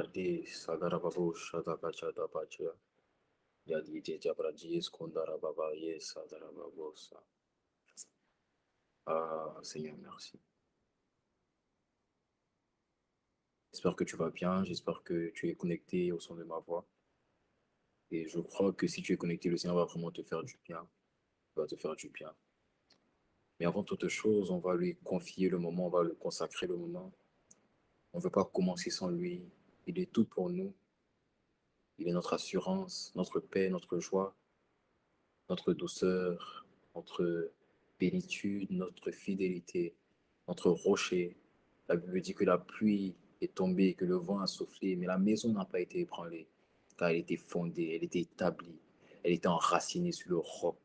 Yadi Sadarababu Shadakacha Pacha Yadi Jabradi Skondarababa Yes Sadarababosa. Ah Seigneur, merci. J'espère que tu vas bien, j'espère que tu es connecté au son de ma voix. Et je crois que si tu es connecté, le Seigneur va vraiment te faire du bien. Il va te faire du bien. Mais avant toute chose, on va lui confier le moment, on va lui consacrer le moment. On ne veut pas commencer sans lui. Il est tout pour nous. Il est notre assurance, notre paix, notre joie, notre douceur, notre plénitude, notre fidélité, notre rocher. La Bible dit que la pluie est tombée, que le vent a soufflé, mais la maison n'a pas été ébranlée, car elle était fondée, elle était établie, elle était enracinée sur le roc.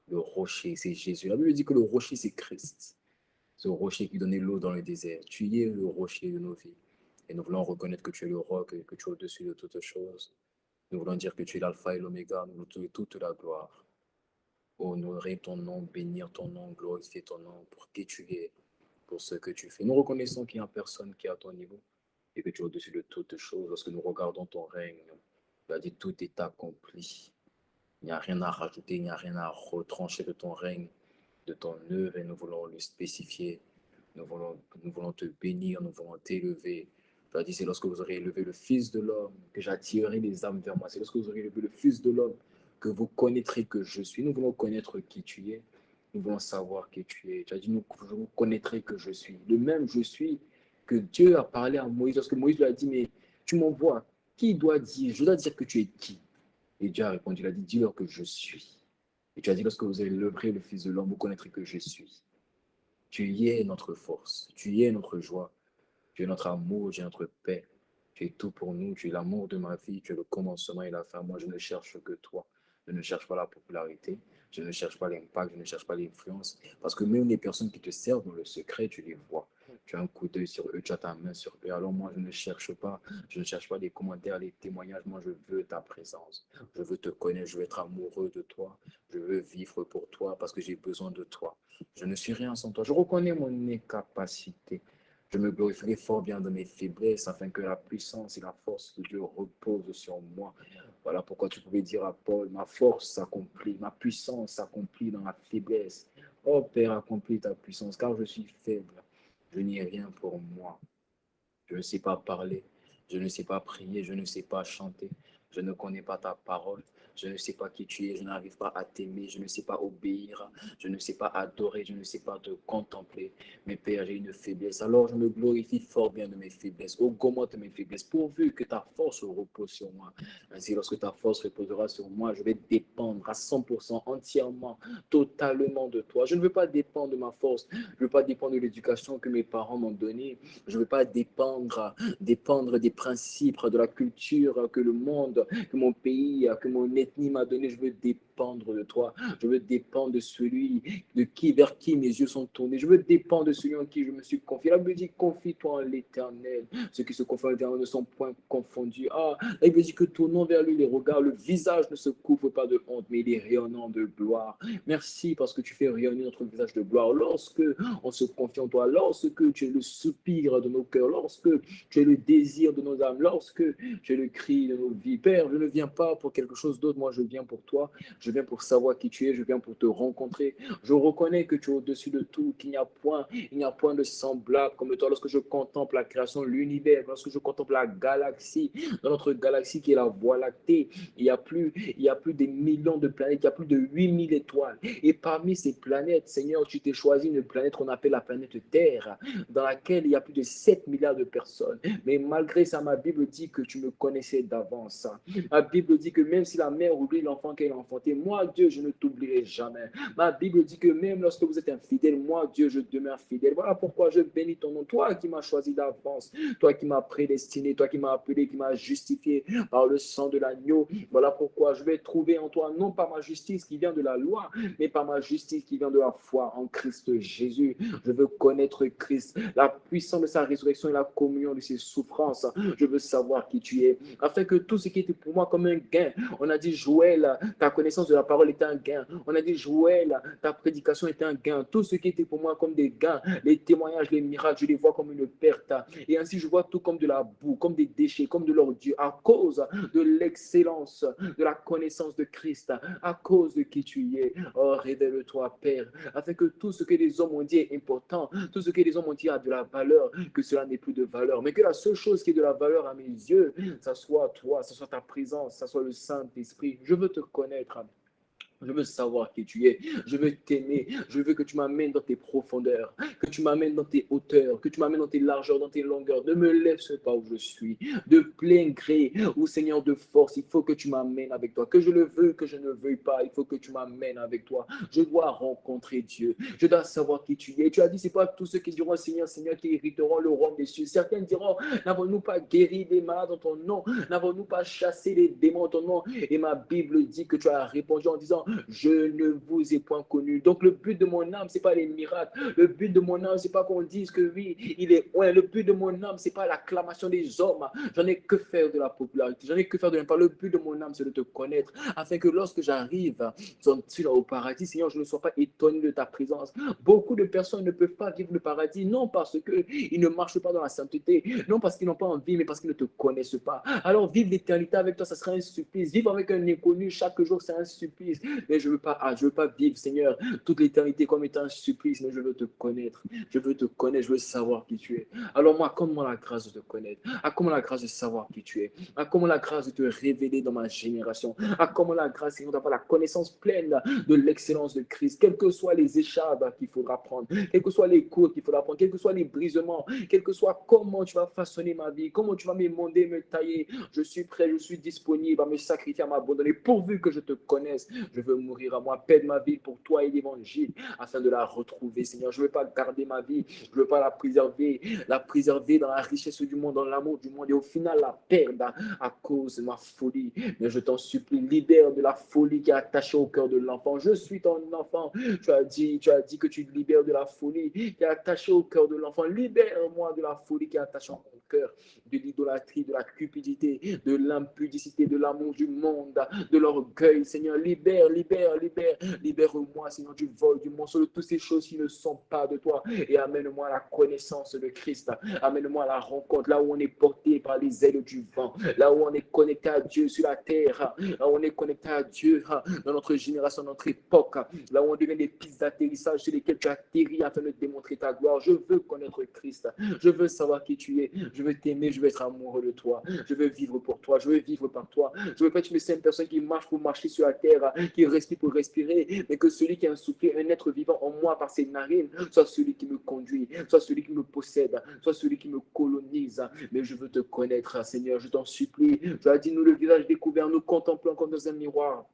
Le rocher, c'est Jésus. La Bible dit que le rocher, c'est Christ. Ce rocher qui donnait l'eau dans le désert. Tu es le rocher de nos vies. Et nous voulons reconnaître que tu es le roc et que tu es au-dessus de toutes choses. Nous voulons dire que tu es l'alpha et l'oméga. Nous voulons toute la gloire. Honorer ton nom, bénir ton nom, glorifier ton nom pour qui tu es, pour ce que tu fais. Nous reconnaissons qu'il n'y a personne qui est à ton niveau et que tu es au-dessus de toutes choses. Lorsque nous regardons ton règne, tu as dit tout est accompli. Il n'y a rien à rajouter, il n'y a rien à retrancher de ton règne, de ton œuvre et nous voulons le spécifier. Nous voulons te bénir, nous voulons t'élever. Tu as dit, c'est lorsque vous aurez élevé le Fils de l'homme que j'attirerai les âmes vers moi. C'est lorsque vous aurez élevé le Fils de l'homme que vous connaîtrez que je suis. Nous voulons connaître qui tu es. Nous voulons savoir qui tu es. Tu as dit, vous connaîtrez que je suis. Le même je suis que Dieu a parlé à Moïse. Lorsque Moïse lui a dit, mais tu m'envoies. Qui doit dire? Je dois dire que tu es qui? Et Dieu a répondu, il a dit, dis-leur que je suis. Et tu as dit, lorsque vous éleverez le Fils de l'homme, vous connaîtrez que je suis. Tu y es notre force, tu y es notre joie, tu es notre amour, tu es notre paix. Tu es tout pour nous, tu es l'amour de ma vie, tu es le commencement et la fin. Moi, je ne cherche que toi. Je ne cherche pas la popularité, je ne cherche pas l'impact, je ne cherche pas l'influence. Parce que même les personnes qui te servent dans le secret, tu les vois. Tu as un coup d'œil sur eux, tu as ta main sur eux. Alors moi, je ne cherche pas les commentaires, les témoignages. Moi, je veux ta présence. Je veux te connaître, je veux être amoureux de toi. Je veux vivre pour toi parce que j'ai besoin de toi. Je ne suis rien sans toi. Je reconnais mon incapacité. Je me glorifierai fort bien de mes faiblesses afin que la puissance et la force de Dieu reposent sur moi. Voilà pourquoi tu pouvais dire à Paul, ma force s'accomplit, ma puissance s'accomplit dans la faiblesse. Oh Père, accomplis ta puissance car je suis faible. Je n'ai rien pour moi. Je ne sais pas parler, je ne sais pas prier, je ne sais pas chanter, je ne connais pas ta parole, je ne sais pas qui tu es, je n'arrive pas à t'aimer, je ne sais pas obéir, je ne sais pas adorer, je ne sais pas te contempler. Mais Père, j'ai une faiblesse, alors je me glorifie fort bien de mes faiblesses, augmente mes faiblesses, pourvu que ta force repose sur moi. Ainsi, lorsque ta force reposera sur moi, je vais dépendre à 100%, entièrement, totalement de toi. Je ne veux pas dépendre de ma force, je ne veux pas dépendre de l'éducation que mes parents m'ont donnée, je ne veux pas dépendre des principes, de la culture que le monde, que mon pays, que mon ethnie m'a donné. Je veux dépendre de toi. Je veux dépendre de celui vers qui mes yeux sont tournés. Je veux dépendre de celui en qui je me suis confié. La Bible dit, confie-toi en l'Éternel. Ceux qui se confient en l'Éternel ne sont point confondus. Ah, la Bible dit que tournons vers lui les regards. Le visage ne se couvre pas de honte, mais il est rayonnant de gloire. Merci parce que tu fais rayonner notre visage de gloire. Lorsque on se confie en toi, lorsque tu es le soupir de nos cœurs, lorsque tu es le désir de nos âmes, lorsque tu es le cri de nos vies. Père, je ne viens pas pour quelque chose d'autre, moi je viens pour toi, je viens pour savoir qui tu es, je viens pour te rencontrer. Je reconnais que tu es au-dessus de tout, il n'y a point de semblable comme toi. Lorsque je contemple la création, l'univers, lorsque je contemple la galaxie, dans notre galaxie qui est la Voie lactée, il y a plus des millions de planètes, il y a plus de 8000 étoiles. Et parmi ces planètes, Seigneur, tu t'es choisi une planète qu'on appelle la planète Terre, dans laquelle il y a plus de 7 milliards de personnes. Mais malgré ça, ma Bible dit que tu me connaissais d'avance. Ma Bible dit que même si la mère oublie l'enfant qu'elle a enfanté, moi, Dieu, je ne t'oublierai jamais. Ma Bible dit que même lorsque vous êtes infidèle, moi, Dieu, je demeure fidèle. Voilà pourquoi je bénis ton nom. Toi qui m'as choisi d'avance, toi qui m'as prédestiné, toi qui m'as appelé, qui m'as justifié par le sang de l'agneau. Voilà pourquoi je vais trouver en toi non pas ma justice qui vient de la loi, mais par ma justice qui vient de la foi en Christ Jésus. Je veux connaître Christ, la puissance de sa résurrection et la communion de ses souffrances. Je veux savoir qui tu es, afin que tout ce qui était pour moi comme un gain, on a dit Joël, ta connaissance connaissance de la parole était un gain. On a dit, Joël, ta prédication était un gain. Tout ce qui était pour moi comme des gains, les témoignages, les miracles, je les vois comme une perte. Et ainsi, je vois tout comme de la boue, comme des déchets, comme de l'ordure, à cause de l'excellence, de la connaissance de Christ, à cause de qui tu es. Oh, révèle-toi, Père, afin que tout ce que les hommes ont dit est important, tout ce que les hommes ont dit a de la valeur, que cela n'ait plus de valeur, mais que la seule chose qui ait de la valeur à mes yeux, ça soit toi, ça soit ta présence, ça soit le Saint-Esprit. Je veux te connaître. Je veux savoir qui tu es. Je veux t'aimer. Je veux que tu m'amènes dans tes profondeurs, que tu m'amènes dans tes hauteurs, que tu m'amènes dans tes largeurs, dans tes longueurs. Ne me laisse pas où je suis. De plein gré, ou Seigneur de force, il faut que tu m'amènes avec toi. Que je le veuille, que je ne veuille pas, il faut que tu m'amènes avec toi. Je dois rencontrer Dieu. Je dois savoir qui tu es. Tu as dit, c'est pas tous ceux qui diront Seigneur, Seigneur, qui hériteront le royaume des cieux. Certains diront, n'avons-nous pas guéri des malades en ton nom? N'avons-nous pas chassé les démons en ton nom? Et ma Bible dit que tu as répondu en disant, je ne vous ai point connu. Donc le but de mon âme, c'est pas les miracles. Le but de mon âme, c'est pas qu'on dise que oui, il est ouais. Le but de mon âme, c'est pas l'acclamation des hommes. J'en ai que faire de la popularité. J'en ai que faire de l'impact. Le but de mon âme, c'est de te connaître, afin que lorsque j'arrive au paradis, Seigneur, je ne sois pas étonné de ta présence. Beaucoup de personnes ne peuvent pas vivre le paradis, non parce qu'ils ne marchent pas dans la sainteté, non parce qu'ils n'ont pas envie, mais parce qu'ils ne te connaissent pas. Alors vivre l'éternité avec toi, ça sera un supplice. Vivre avec un inconnu chaque jour, c'est un supplice. Mais je veux pas vivre, Seigneur, toute l'éternité comme étant un supplice, mais je veux te connaître. Je veux te connaître, je veux savoir qui tu es. Alors moi, accorde-moi la grâce de te connaître. Accorde-moi la grâce de savoir qui tu es. Accorde-moi la grâce de te révéler dans ma génération. Accorde-moi la grâce, Seigneur, d'avoir la connaissance pleine de l'excellence de Christ. Quelles que soient les écharpes qu'il faudra prendre, quels que soient les cours qu'il faudra prendre, quels que soient les brisements, quel que soit comment tu vas façonner ma vie, comment tu vas m'émonder, me tailler, je suis prêt, je suis disponible à me sacrifier, à m'abandonner, pourvu que je te connaisse. Je veux mourir à moi, paie ma vie pour toi et l'évangile, afin de la retrouver, Seigneur. Je ne veux pas garder ma vie, je ne veux pas la préserver dans la richesse du monde, dans l'amour du monde, et au final la perdre à cause de ma folie. Mais je t'en supplie, libère de la folie qui est attachée au cœur de l'enfant. Je suis ton enfant. Tu as dit que tu libères de la folie qui est attachée au cœur de l'enfant. Libère-moi de la folie qui est attachée à mon cœur, de l'idolâtrie, de la cupidité, de l'impudicité, de l'amour du monde, de l'orgueil. Seigneur, libère-moi, Seigneur, du vol, du mensonge, de toutes ces choses qui ne sont pas de toi, et amène-moi à la connaissance de Christ. Amène-moi à la rencontre, là où on est porté par les ailes du vent, là où on est connecté à Dieu sur la terre, là où on est connecté à Dieu dans notre génération, dans notre époque, là où on devient des pistes d'atterrissage sur lesquelles tu atterris afin de démontrer ta gloire. Je veux connaître Christ, je veux savoir qui tu es, je veux t'aimer, je veux être amoureux de toi, je veux vivre pour toi, je veux vivre par toi. Je veux pas être une simple personne qui marche pour marcher sur la terre, qui respire pour respirer, mais que celui qui a soufflé un être vivant en moi par ses narines soit celui qui me conduit, soit celui qui me possède, soit celui qui me colonise. Mais je veux te connaître, Seigneur, je t'en supplie. Tu as dit, nous, le visage découvert, nous contemplons comme dans un miroir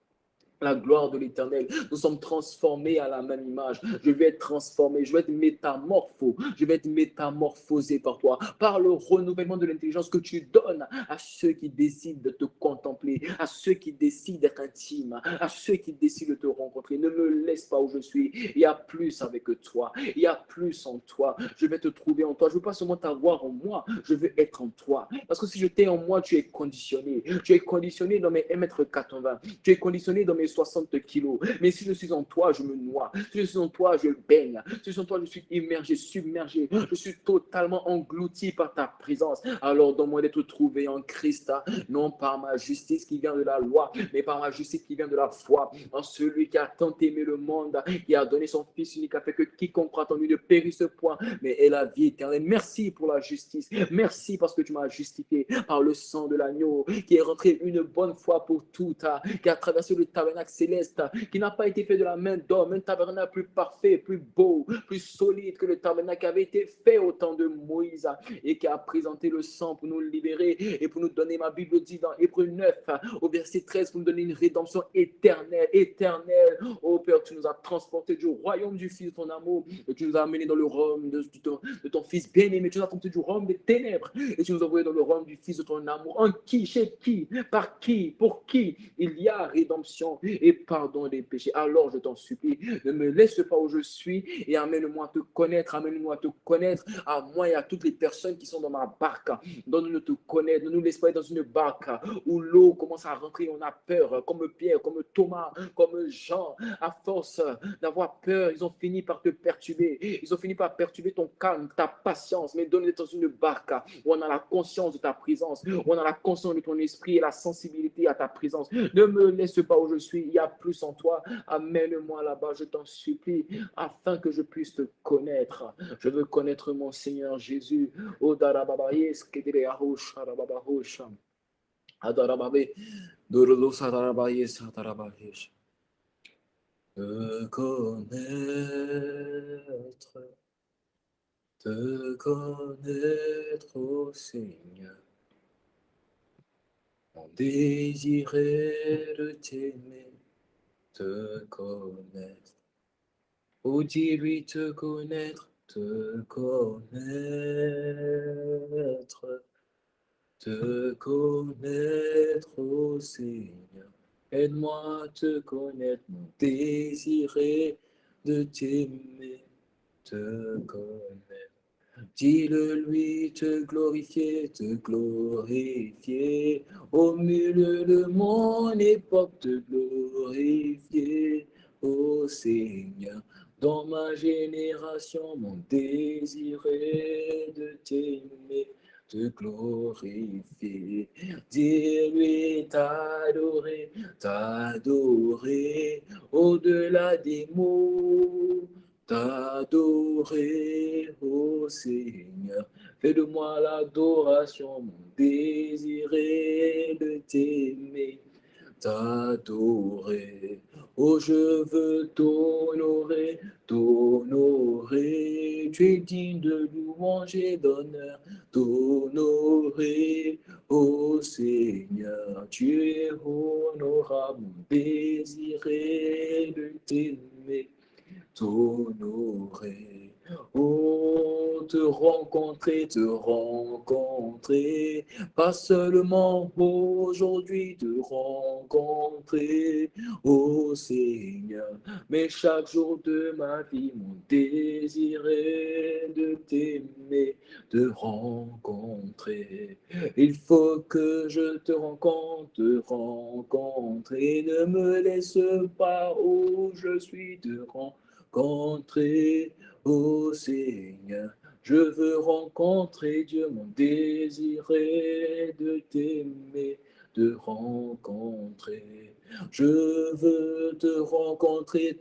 la gloire de l'Éternel. Nous sommes transformés à la même image. Je vais être transformé, je vais être je vais être métamorphosé par toi, par le renouvellement de l'intelligence que tu donnes à ceux qui décident de te contempler, à ceux qui décident d'être intimes, à ceux qui décident de te rencontrer. Ne me laisse pas où je suis. Il y a plus avec toi. Il y a plus en toi. Je vais te trouver en toi. Je ne veux pas seulement t'avoir en moi, je veux être en toi. Parce que si je t'ai en moi, tu es conditionné. Tu es conditionné dans mes 1,80 m. Tu es conditionné dans mes 60 kilos. Mais si je suis en toi, je me noie. Si je suis en toi, je baigne. Si je suis en toi, je suis immergé, submergé. Je suis totalement englouti par ta présence. Alors, donne-moi d'être trouvé en Christ, non par ma justice qui vient de la loi, mais par ma justice qui vient de la foi. En celui qui a tant aimé le monde, qui a donné son Fils unique afin que quiconque croit en lui ne périsse point, mais ait la vie éternelle. Merci pour la justice. Merci parce que tu m'as justifié par le sang de l'agneau, qui est rentré une bonne fois pour toutes, qui a traversé le tabernacle céleste, qui n'a pas été fait de la main d'homme, un tabernacle plus parfait, plus beau, plus solide que le tabernacle qui avait été fait au temps de Moïse, et qui a présenté le sang pour nous libérer et pour nous donner, ma Bible dit dans Hébreux 9, au verset 13, pour nous donner une rédemption éternelle, éternelle. Oh Père, tu nous as transportés du royaume du Fils de ton amour, et tu nous as amenés dans le royaume de ton Fils bien-aimé. Tu nous as transportés du royaume des ténèbres, et tu nous as envoyés dans le royaume du Fils de ton amour. En qui, chez qui, par qui, pour qui il y a rédemption, et pardon des péchés. Alors je t'en supplie, ne me laisse pas où je suis et amène-moi à te connaître, amène-moi à te connaître, à moi et à toutes les personnes qui sont dans ma barque. Donne-nous de te connaître, ne nous laisse pas être dans une barque où l'eau commence à rentrer, on a peur, comme Pierre, comme Thomas, comme Jean, à force d'avoir peur, ils ont fini par te perturber, ils ont fini par perturber ton calme, ta patience, mais donne-nous dans une barque où on a la conscience de ta présence, où on a la conscience de ton esprit et la sensibilité à ta présence. Ne me laisse pas où je suis, il y a plus en toi, amène-moi là-bas, je t'en supplie, afin que je puisse te connaître. Je veux connaître mon Seigneur Jésus. Oh, darababayes, kedere ahosh, darababahosh. Adarababe, dorolos, adarabayes, adarabayesh. Te connaître, ô Seigneur. Mon désir est de t'aimer, te connaître. Oh, dis-lui te connaître, te connaître. Te connaître, ô Seigneur. Aide-moi à te connaître, mon désir est de t'aimer, te connaître. Dis-le-lui, te glorifier, au milieu de mon époque, te glorifier, ô Seigneur. Dans ma génération, mon désir est de t'aimer, te glorifier. Dis-lui, t'adorer, au-delà des mots. T'adorer, ô Seigneur, fais de moi l'adoration, mon désir est de t'aimer, t'adorer. Oh, je veux t'honorer, tu es digne de louange et d'honneur, t'honorer, ô Seigneur, tu es honorable, mon désir est de t'aimer, t'honorer, oh, te rencontrer, pas seulement aujourd'hui te rencontrer, oh Seigneur, mais chaque jour de ma vie, mon désir est de t'aimer, te rencontrer. Il faut que je te rencontre, et ne me laisse pas où je suis te rencontrer, ô Seigneur. Je veux rencontrer Dieu, mon désir est de t'aimer, de rencontrer. Je veux te rencontrer,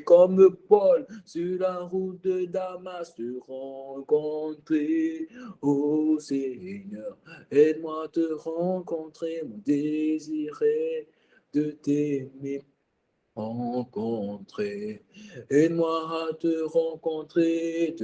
comme Paul sur la route de Damas, te rencontrer, ô Seigneur. Aide-moi à te rencontrer, mon désir est de t'aimer, rencontrer. Aide-moi à te rencontrer,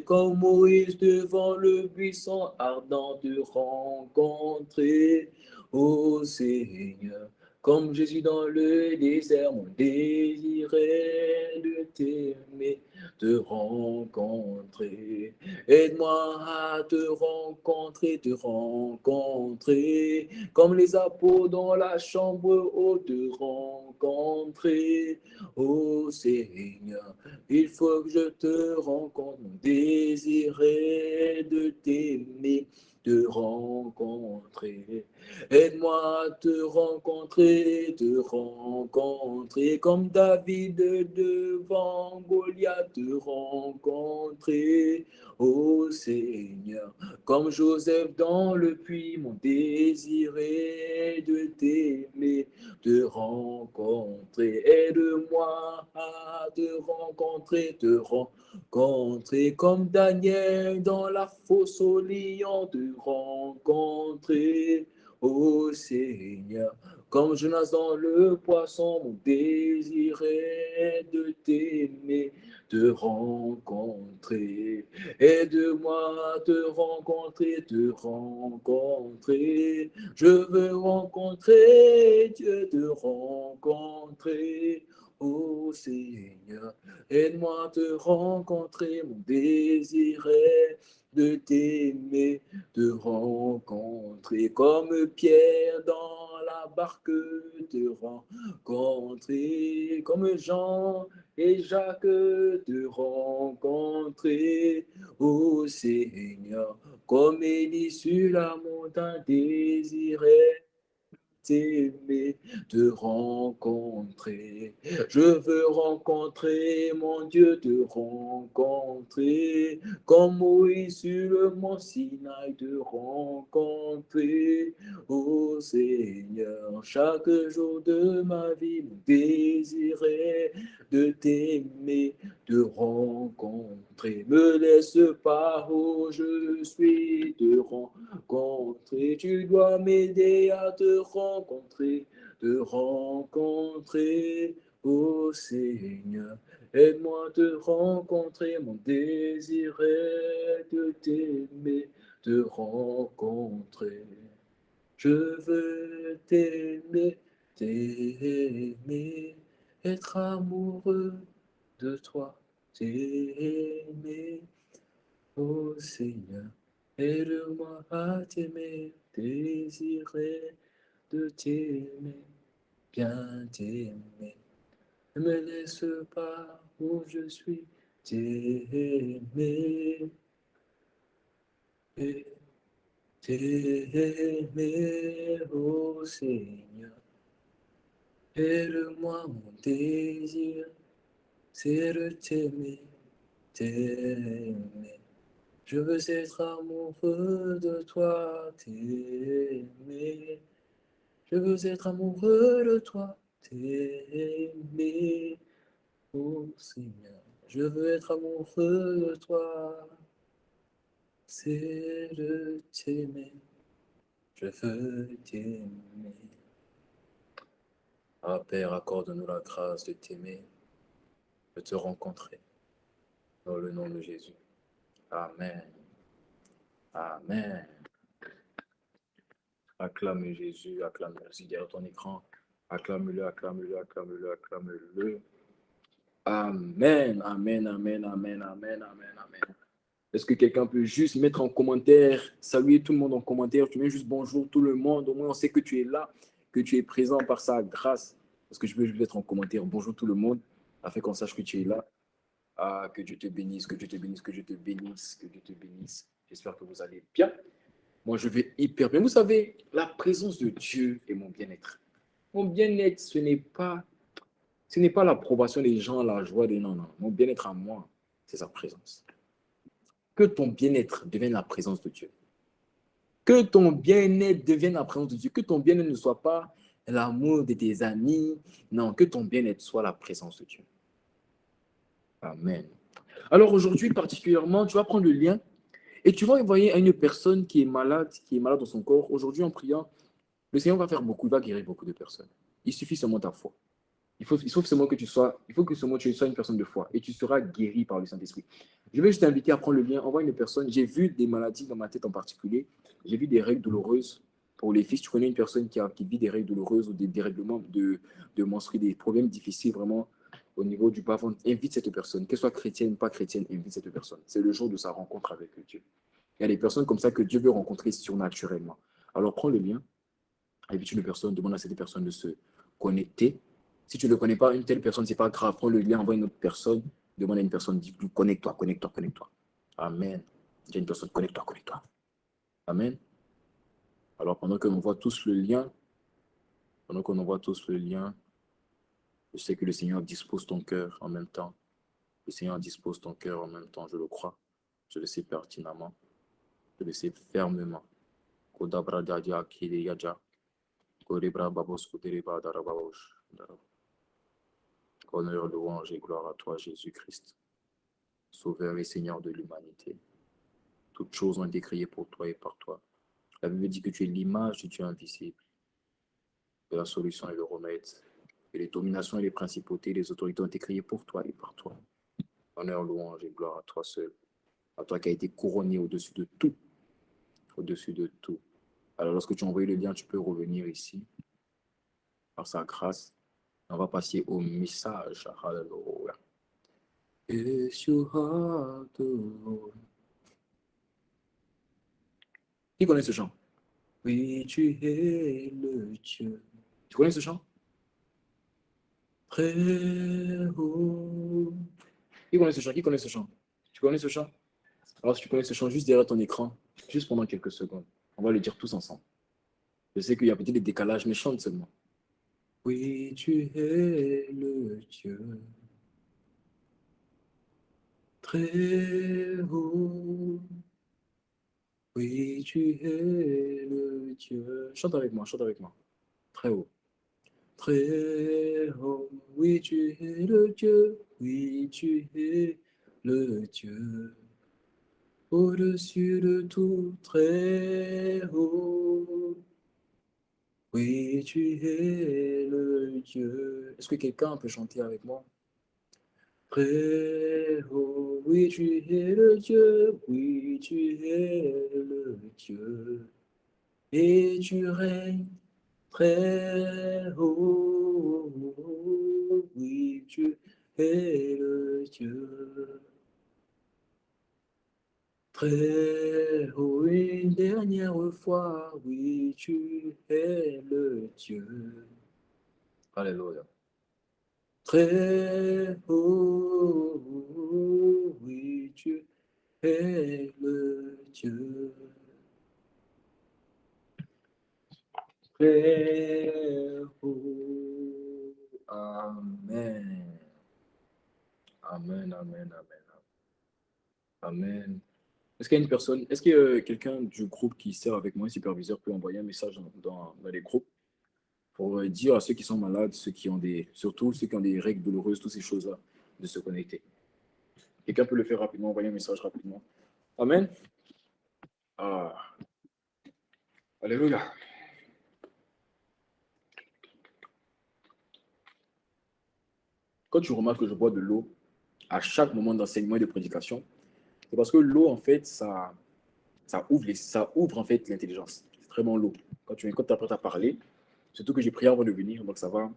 comme Moïse devant le buisson ardent, te rencontrer, ô Seigneur. Comme Jésus dans le désert, mon désir est de t'aimer, te rencontrer. Aide-moi à te rencontrer, comme les apôtres dans la chambre haute, te rencontrer, ô Seigneur. Il faut que je te rencontre, mon désir est de t'aimer, te rencontrer. Aide-moi à te rencontrer, comme David devant Goliath, te rencontrer, ô Seigneur. Comme Joseph dans le puits, mon désir est de t'aimer, te rencontrer. Aide-moi à te rencontrer, comme Daniel dans la fosse aux lions, te rencontrer, ô Seigneur. Comme Jonas dans le poisson, mon désir est de t'aimer, te rencontrer. Aide-moi à te rencontrer, Je veux rencontrer Dieu, te rencontrer, ô Seigneur. Aide-moi à te rencontrer, mon désir est de t'aimer, de rencontrer comme Pierre dans la barque, te rencontrer comme Jean et Jacques, te rencontrer, ô Seigneur, comme Élie sur la montagne désirait t'aimer, te rencontrer. Je veux rencontrer mon Dieu, te rencontrer. Comme Moïse sur le mont Sinaï, te rencontrer. Ô Seigneur, chaque jour de ma vie, mon désir est de t'aimer, de rencontrer. Me laisse pas où je suis, te rencontrer. Tu dois m'aider à te rencontrer, ô Seigneur. Aide-moi à te rencontrer, mon désir est de t'aimer, te rencontrer. Je veux t'aimer, être amoureux de toi, t'aimer, ô Seigneur. Aide-moi à t'aimer, désirer de t'aimer, bien t'aimer. Ne me laisse pas où je suis, t'aimer, t'aimer, ô Seigneur. Aide-moi, mon désir, c'est de t'aimer, t'aimer. Je veux être amoureux de toi, t'aimer. Je veux être amoureux de toi, t'aimer, oh Seigneur. Je veux être amoureux de toi, c'est de t'aimer. Je veux t'aimer. Ah Père, accorde-nous la grâce de t'aimer, de te rencontrer. Dans le nom de Jésus. Amen. Amen. Acclame Jésus, acclame-le. Si derrière ton écran, acclame-le, acclame-le, acclame-le, acclame-le. Amen, amen, amen, amen, amen, amen, amen. Est-ce que quelqu'un peut juste mettre en commentaire, saluer tout le monde en commentaire, tu mets juste bonjour tout le monde, au moins on sait que tu es là, que tu es présent par sa grâce. Est-ce que je peux juste mettre en commentaire bonjour tout le monde, afin qu'on sache que tu es là. Ah, que Dieu te bénisse, que Dieu te bénisse, que Dieu te bénisse, que Dieu te bénisse. J'espère que vous allez bien. Moi, je vais hyper bien. Vous savez, la présence de Dieu est mon bien-être. Mon bien-être, ce n'est pas l'approbation des gens, la joie des non, non. Mon bien-être à moi, c'est sa présence. Que ton bien-être devienne la présence de Dieu. Que ton bien-être devienne la présence de Dieu. Que ton bien-être ne soit pas l'amour de tes amis. Non, que ton bien-être soit la présence de Dieu. Amen. Alors aujourd'hui, particulièrement, tu vas prendre le lien et tu vas envoyer à une personne qui est malade dans son corps. Aujourd'hui, en priant, le Seigneur va faire beaucoup, il va guérir beaucoup de personnes. Il suffit seulement ta foi. Il faut seulement que tu sois une personne de foi et tu seras guéri par le Saint-Esprit. Je vais juste t'inviter à prendre le lien, envoie une personne. J'ai vu des maladies dans ma tête en particulier. J'ai vu des règles douloureuses pour les filles. Si tu connais une personne qui vit des règles douloureuses ou des dérèglements de menstrues, des problèmes difficiles vraiment au niveau du bas-ventre, invite cette personne. Qu'elle soit chrétienne ou pas chrétienne, invite cette personne. C'est le jour de sa rencontre avec Dieu. Il y a des personnes comme ça que Dieu veut rencontrer surnaturellement. Alors prends le lien, invite une personne, demande à cette personne de se connecter. Si tu ne connais pas une telle personne, ce n'est pas grave. Prends le lien, envoie une autre personne, demande à une personne, dis connecte-toi, connecte-toi, connecte-toi. Amen. Dis à une personne, connecte-toi, connecte-toi. Amen. Alors pendant que l'on voit tous le lien, je sais que le Seigneur dispose ton cœur en même temps. Le Seigneur dispose ton cœur en même temps, je le crois. Je le sais pertinemment. Je le sais fermement. Honneur, louange et gloire à toi, Jésus-Christ, Sauveur et Seigneur de l'humanité. Toutes choses ont été créées pour toi et par toi. La Bible dit que tu es l'image du Dieu invisible, que la solution est le remède, que les dominations et les principautés et les autorités ont été créées pour toi et par toi. Honneur, louange et gloire à toi seul, à toi qui as été couronné au-dessus de tout, au-dessus de tout. Alors lorsque tu as envoyé le lien, tu peux revenir ici, par sa grâce, On va passer au message. Hallelujah. Is your heart the Lord? Qui connaît ce chant? Oui, tu es le Dieu. Tu connais ce chant? Très haut. Qui connaît ce chant? Qui connaît ce chant? Tu connais ce chant? Alors, si tu connais ce chant, juste derrière ton écran, juste pendant quelques secondes, on va le dire tous ensemble. Je sais qu'il y a peut-être des décalages, mais chante seulement. Oui, tu es le Dieu. Très haut. Oui, tu es le Dieu. Chante avec moi, chante avec moi. Très haut. Très haut. Oui, tu es le Dieu. Oui, tu es le Dieu. Au-dessus de tout, très haut. Oui, tu es le Dieu. Est-ce que quelqu'un peut chanter avec moi? Très haut, oui, tu es le Dieu, oui, tu es le Dieu. Et tu règnes très haut, oui, tu es le Dieu. Très haut, une dernière fois, oui, tu es le Dieu. Alléluia. Très haut, oui, tu es le Dieu. Très haut. Amen. Amen, amen, amen. Amen. Est-ce qu'il y a une personne, est-ce qu'il y a quelqu'un du groupe qui sert avec moi, un superviseur, peut envoyer un message dans les groupes pour dire à ceux qui sont malades, surtout ceux qui ont des règles douloureuses, toutes ces choses-là, de se connecter. Quelqu'un peut le faire rapidement, envoyer un message rapidement. Amen. Ah, alléluia. Quand tu remarques que je bois de l'eau à chaque moment d'enseignement et de prédication, c'est parce que l'eau, en fait, ça ouvre en fait l'intelligence. C'est vraiment l'eau. Quand tu apprêtes à parler, surtout que j'ai prié avant de venir, donc ça va.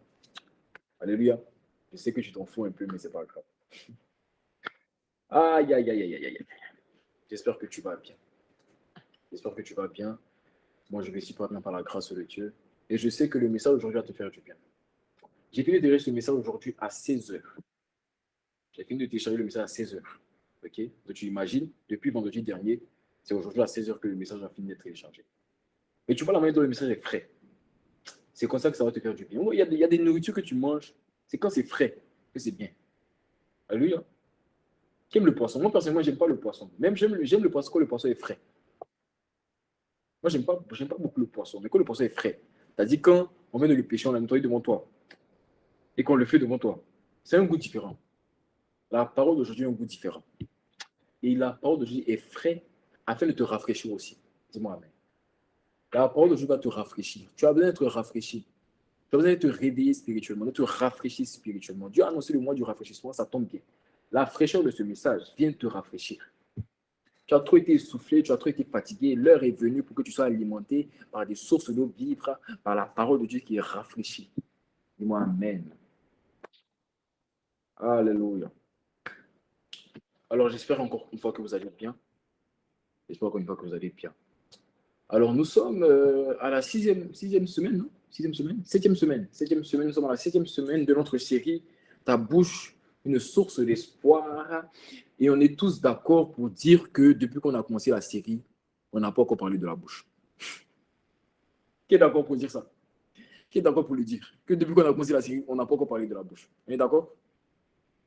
Alléluia. Je sais que tu t'en fous un peu, mais c'est pas grave. Aïe, aïe, aïe, aïe, aïe, aïe. J'espère que tu vas bien. J'espère que tu vas bien. Moi, je vais super bien par la grâce de Dieu. Et je sais que le message aujourd'hui va te faire du bien. J'ai fini de télécharger ce message aujourd'hui à 16 heures. J'ai fini de télécharger le message à 16 heures. OK? Donc, tu imagines, depuis vendredi dernier, c'est aujourd'hui à 16 heures que le message a fini d'être téléchargé. Mais tu vois la manière dont le message est frais. C'est comme ça que ça va te faire du bien. Il y a des nourritures que tu manges, c'est quand c'est frais que c'est bien. Alléluia. Qui aime le poisson? Moi, personnellement, j'aime pas le poisson. Même j'aime le poisson quand le poisson est frais. Moi, j'aime pas beaucoup le poisson, mais quand le poisson est frais, c'est-à-dire quand on vient de le pêcher, on l'a nettoyé devant toi et qu'on le fait devant toi, c'est un goût différent. La parole d'aujourd'hui a un goût différent. Et la parole d'aujourd'hui est frais afin de te rafraîchir aussi. Dis-moi Amen. La parole d'aujourd'hui va te rafraîchir. Tu as besoin d'être rafraîchi. Tu as besoin de te réveiller spirituellement, de te rafraîchir spirituellement. Dieu a annoncé le mois du rafraîchissement, ça tombe bien. La fraîcheur de ce message vient te rafraîchir. Tu as trop été essoufflé, tu as trop été fatigué. L'heure est venue pour que tu sois alimenté par des sources d'eau vive, par la parole de Dieu qui est rafraîchie. Dis-moi Amen. Alléluia. Alors, j'espère encore une fois que vous allez bien. J'espère encore une fois que vous allez bien. Alors, nous sommes à la sixième semaine, non? Sixième semaine? Septième semaine. Nous sommes à la septième semaine de notre série Ta bouche, une source d'espoir. Et on est tous d'accord pour dire que depuis qu'on a commencé la série, on n'a pas encore parlé de la bouche. Qui est d'accord pour dire ça? Qui est d'accord pour le dire? Que depuis qu'on a commencé la série, on n'a pas encore parlé de la bouche. On est d'accord?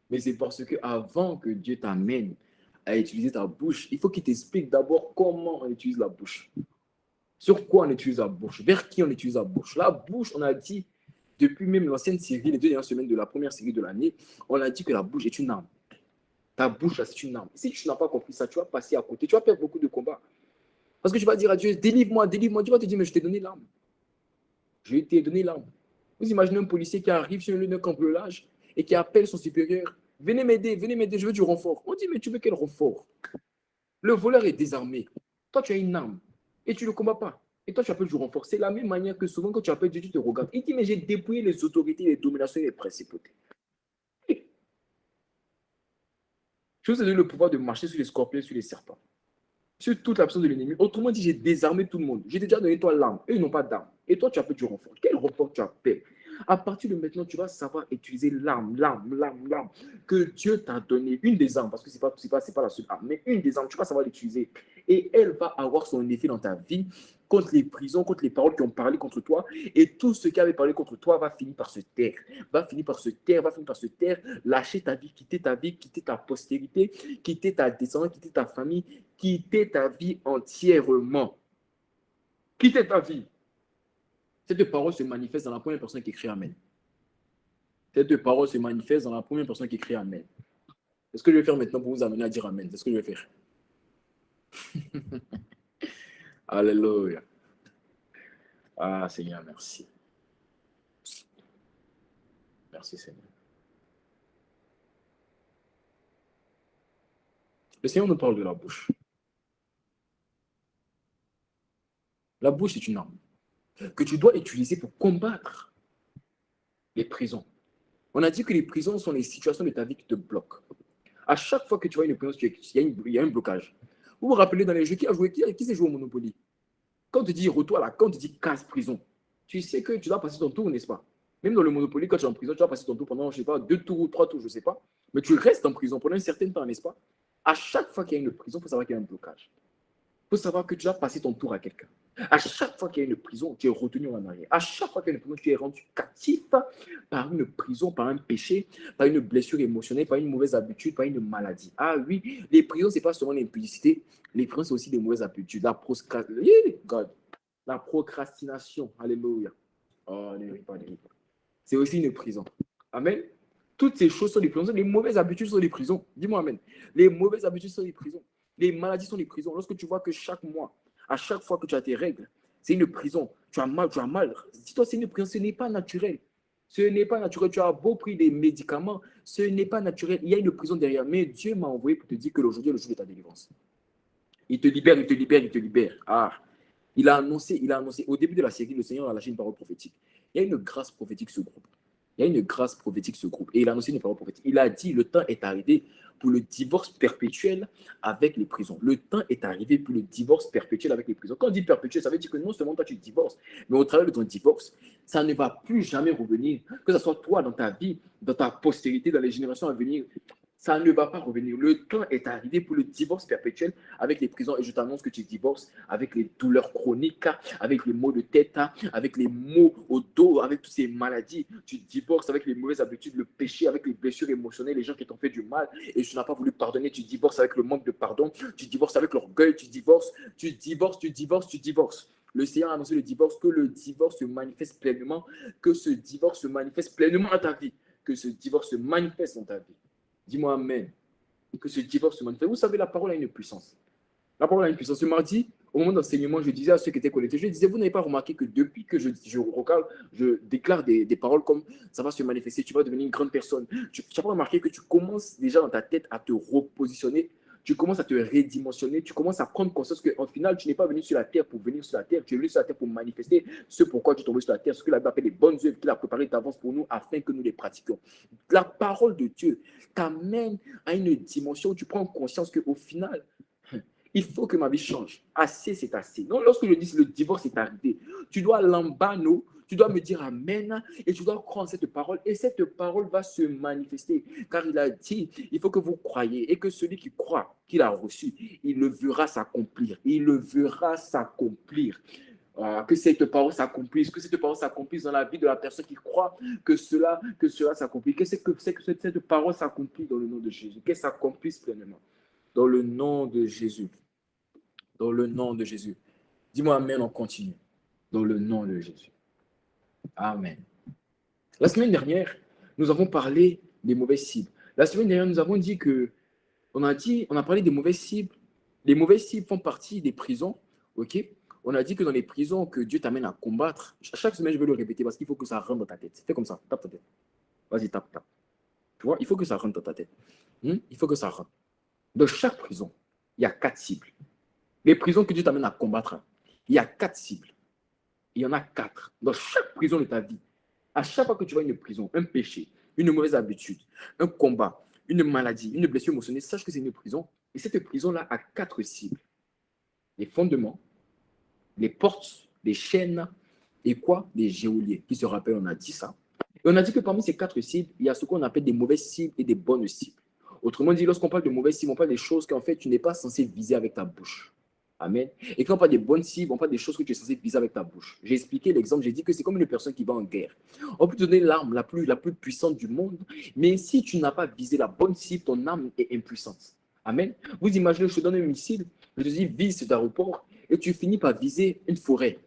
Mais c'est parce que avant que Dieu t'amène à utiliser ta bouche, il faut qu'il t'explique d'abord comment on utilise la bouche. Sur quoi on utilise la bouche? Vers qui on utilise la bouche? La bouche, on a dit, depuis même l'ancienne série, les 2 dernières semaines de la première série de l'année, on a dit que la bouche est une arme. Ta bouche, c'est une arme. Si tu n'as pas compris ça, tu vas passer à côté. Tu vas perdre beaucoup de combats. Parce que tu vas dire à Dieu, délivre-moi, délivre-moi. Dieu va te dire, mais je t'ai donné l'arme. Je t'ai donné l'arme. Vous imaginez un policier qui arrive sur un lieu de cambriolage et qui appelle son supérieur. Venez m'aider, je veux du renfort. On dit, mais tu veux quel renfort? Le voleur est désarmé. Toi, tu as une arme et tu ne le combats pas. Et toi, tu appelles du renfort. C'est la même manière que souvent, quand tu appelles Dieu, tu te regardes. Il dit, mais j'ai dépouillé les autorités, les dominations et les principautés. Je vous ai donné le pouvoir de marcher sur les scorpions, sur les serpents, sur toute l'absence de l'ennemi. Autrement dit, j'ai désarmé tout le monde. J'ai déjà donné toi l'arme. Eux, ils n'ont pas d'arme. Et toi, tu appelles du renfort. Quel renfort tu appelles? À partir de maintenant, tu vas savoir utiliser l'arme que Dieu t'a donné. Une des armes, parce que ce n'est pas la seule arme, mais une des armes, tu vas savoir l'utiliser. Et elle va avoir son effet dans ta vie contre les prisons, contre les paroles qui ont parlé contre toi. Et tout ce qui avait parlé contre toi va finir par se taire. Va finir par se taire, va finir par se taire. Lâcher ta vie, quitter ta postérité, quitter ta descendance, quitter ta famille, quitter ta vie entièrement. Quitter ta vie. Cette parole se manifeste dans la première personne qui écrit Amen. Cette parole se manifeste dans la première personne qui écrit Amen. C'est ce que je vais faire maintenant pour vous amener à dire Amen. C'est ce que je vais faire. Alléluia. Ah, Seigneur, merci. Merci, Seigneur. Le Seigneur nous parle de la bouche. La bouche est une arme que tu dois utiliser pour combattre les prisons. On a dit que les prisons sont les situations de ta vie qui te bloquent. À chaque fois que tu vois une prison, il y a un blocage. Vous vous rappelez dans les jeux, qui s'est joué au Monopoly? Quand on te dit retour à la, quand on te dit casse prison, tu sais que tu dois passer ton tour, n'est-ce pas? Même dans le Monopoly, quand tu es en prison, tu vas passer ton tour pendant, je ne sais pas, 2 tours ou 3 tours, je ne sais pas. Mais tu restes en prison pendant un certain temps, n'est-ce pas? À chaque fois qu'il y a une prison, il faut savoir qu'il y a un blocage. Il faut savoir que tu dois passer ton tour à quelqu'un. À chaque fois qu'il y a une prison, tu es retenu en arrière. À chaque fois qu'il y a une prison, tu es rendu captif par une prison, par un péché, par une blessure émotionnelle, par une mauvaise habitude, par une maladie. Ah oui, les prisons, ce n'est pas seulement l'impudicité. Les prisons, c'est aussi des mauvaises habitudes. La procrastination. Alléluia. Oh, ne ris pas, ne ris pas. C'est aussi une prison. Amen. Toutes ces choses sont des prisons. Les mauvaises habitudes sont des prisons. Dis-moi Amen. Les mauvaises habitudes sont des prisons. Les maladies sont des prisons. Lorsque tu vois que chaque mois, à chaque fois que tu as tes règles, c'est une prison. Tu as mal, tu as mal. Dis-toi, c'est une prison. Ce n'est pas naturel. Ce n'est pas naturel. Tu as beau prix des médicaments. Ce n'est pas naturel. Il y a une prison derrière. Mais Dieu m'a envoyé pour te dire que aujourd'hui est le jour de ta délivrance. Il te libère, il te libère, il te libère. Ah, il a annoncé. Au début de la série, le Seigneur a lâché une parole prophétique. Il y a une grâce prophétique, ce groupe. Il y a une grâce prophétique, ce groupe. Et il a annoncé une parole prophétique. Il a dit, le temps est arrivé pour le divorce perpétuel avec les prisons. Le temps est arrivé pour le divorce perpétuel avec les prisons. Quand on dit perpétuel, ça veut dire que non seulement toi tu divorces, mais au travers de ton divorce, ça ne va plus jamais revenir. Que ce soit toi dans ta vie, dans ta postérité, dans les générations à venir, ça ne va pas revenir. Le temps est arrivé pour le divorce perpétuel avec les prisons. Et je t'annonce que tu divorces avec les douleurs chroniques, avec les maux de tête, avec les maux au dos, avec toutes ces maladies. Tu divorces avec les mauvaises habitudes, le péché, avec les blessures émotionnelles, les gens qui t'ont fait du mal et tu n'as pas voulu pardonner. Tu divorces avec le manque de pardon. Tu divorces avec l'orgueil. Tu divorces. Le Seigneur a annoncé le divorce, que le divorce se manifeste pleinement, que ce divorce se manifeste pleinement dans ta vie, que ce divorce se manifeste dans ta vie. Dis-moi Amen. Que ce divorce se manifeste. Vous savez, la parole a une puissance. La parole a une puissance. Ce mardi, au moment d'enseignement, je disais à ceux qui étaient connectés, je disais, vous n'avez pas remarqué que depuis que je déclare des paroles comme ça va se manifester, tu vas devenir une grande personne. Tu n'as pas remarqué que tu commences déjà dans ta tête à te repositionner, tu commences à te redimensionner, tu commences à prendre conscience qu'en final, tu n'es pas venu sur la terre pour venir sur la terre, tu es venu sur la terre pour manifester ce pourquoi tu es tombé sur la terre, ce que la Bible appelle les bonnes œuvres qu'il a préparées d'avance pour nous afin que nous les pratiquions. La parole de Dieu t'amène à une dimension où tu prends conscience qu'au final, il faut que ma vie change. Assez, c'est assez. Donc, lorsque je dis que le divorce est arrivé, tu dois l'embano, tu dois me dire Amen et tu dois croire en cette parole et cette parole va se manifester. Car il a dit, il faut que vous croyez et que celui qui croit qu'il a reçu, il le verra s'accomplir. Il le verra s'accomplir. Que cette parole s'accomplisse, que cette parole s'accomplisse dans la vie de la personne qui croit que cela s'accomplit. Que cette parole s'accomplit dans le nom de Jésus, qu'elle s'accomplisse pleinement. Dans le nom de Jésus. Dans le nom de Jésus. Dis-moi Amen, on continue. Dans le nom de Jésus. Amen. La semaine dernière, nous avons parlé des mauvaises cibles. La semaine dernière, nous avons dit que, on a parlé des mauvaises cibles. Les mauvaises cibles font partie des prisons, ok? On a dit que dans les prisons que Dieu t'amène à combattre, chaque semaine, je vais le répéter parce qu'il faut que ça rentre dans ta tête. Fais comme ça, tape ta tête. Vas-y, tape. Tu vois, il faut que ça rentre dans ta tête. Il faut que ça rentre. Dans chaque prison, il y a 4 cibles. Les prisons que Dieu t'amène à combattre, il y a 4 cibles. Il y en a 4 dans chaque prison de ta vie. À chaque fois que tu vois une prison, un péché, une mauvaise habitude, un combat, une maladie, une blessure émotionnelle, sache que c'est une prison. Et cette prison-là a 4 cibles. Les fondements, les portes, les chaînes et quoi? Les geôliers. Qui se rappellent, on a dit ça. Et on a dit que parmi ces 4 cibles, il y a ce qu'on appelle des mauvaises cibles et des bonnes cibles. Autrement dit, lorsqu'on parle de mauvaises cibles, on parle des choses qu'en fait, tu n'es pas censé viser avec ta bouche. Amen. Et quand on parle des bonnes cibles, on parle des choses que tu es censé viser avec ta bouche. J'ai expliqué l'exemple, j'ai dit que c'est comme une personne qui va en guerre. On peut te donner l'arme la plus puissante du monde, mais si tu n'as pas visé la bonne cible, ton arme est impuissante. Amen. Vous imaginez, je te donne un missile, je te dis vise cet aéroport, et tu finis par viser une forêt.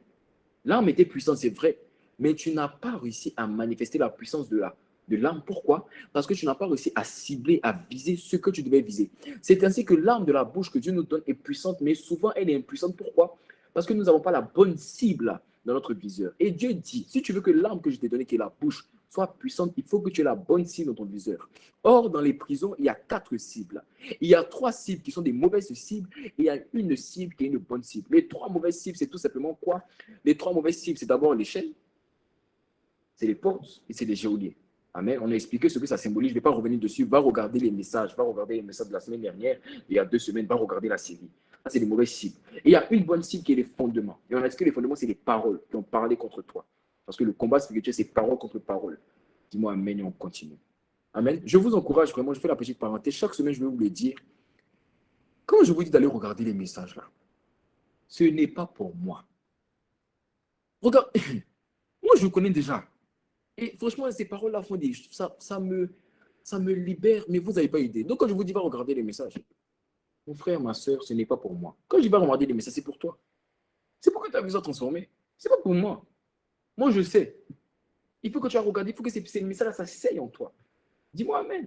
L'arme était puissante, c'est vrai, mais tu n'as pas réussi à manifester la puissance de l'arme. Pourquoi? Parce que tu n'as pas réussi à cibler, à viser ce que tu devais viser. C'est ainsi que l'arme de la bouche que Dieu nous donne est puissante, mais souvent elle est impuissante. Pourquoi? Parce que nous n'avons pas la bonne cible dans notre viseur. Et Dieu dit, si tu veux que l'arme que je t'ai donnée, qui est la bouche, soit puissante, il faut que tu aies la bonne cible dans ton viseur. Or, dans les prisons, il y a 4 cibles. Il y a 3 cibles qui sont des mauvaises cibles et il y a une cible qui est une bonne cible. Les 3 mauvaises cibles, c'est tout simplement quoi? Les 3 mauvaises cibles, c'est d'abord l'échelle, c'est les portes et c'est les geôliers. Amen. On a expliqué ce que ça symbolise. Je ne vais pas revenir dessus. Va regarder les messages. Va regarder les messages de la semaine dernière. Il y a 2 semaines. Va regarder la série. Ça, c'est les mauvaises cibles. Et il y a une bonne cible qui est les fondements. Et on a dit que les fondements, c'est les paroles qui ont parlé contre toi. Parce que le combat spirituel, c'est parole contre parole. Dis-moi Amen et on continue. Amen. Je vous encourage vraiment. Je fais la petite parenthèse. Chaque semaine, je vais vous le dire. Quand je vous dis d'aller regarder les messages là, ce n'est pas pour moi. Regarde, moi je connais déjà. Et franchement, ces paroles-là font des ça me libère, mais vous n'avez pas idée. Donc quand je vous dis va regarder les messages, mon frère, ma soeur, ce n'est pas pour moi. Quand je dis va regarder les messages, c'est pour toi. C'est pour que tu as besoin de transformer. C'est pas pour moi. Moi je sais. Il faut que tu as regardé, il faut que ces messages-là, ça s'aille en toi. Dis-moi Amen.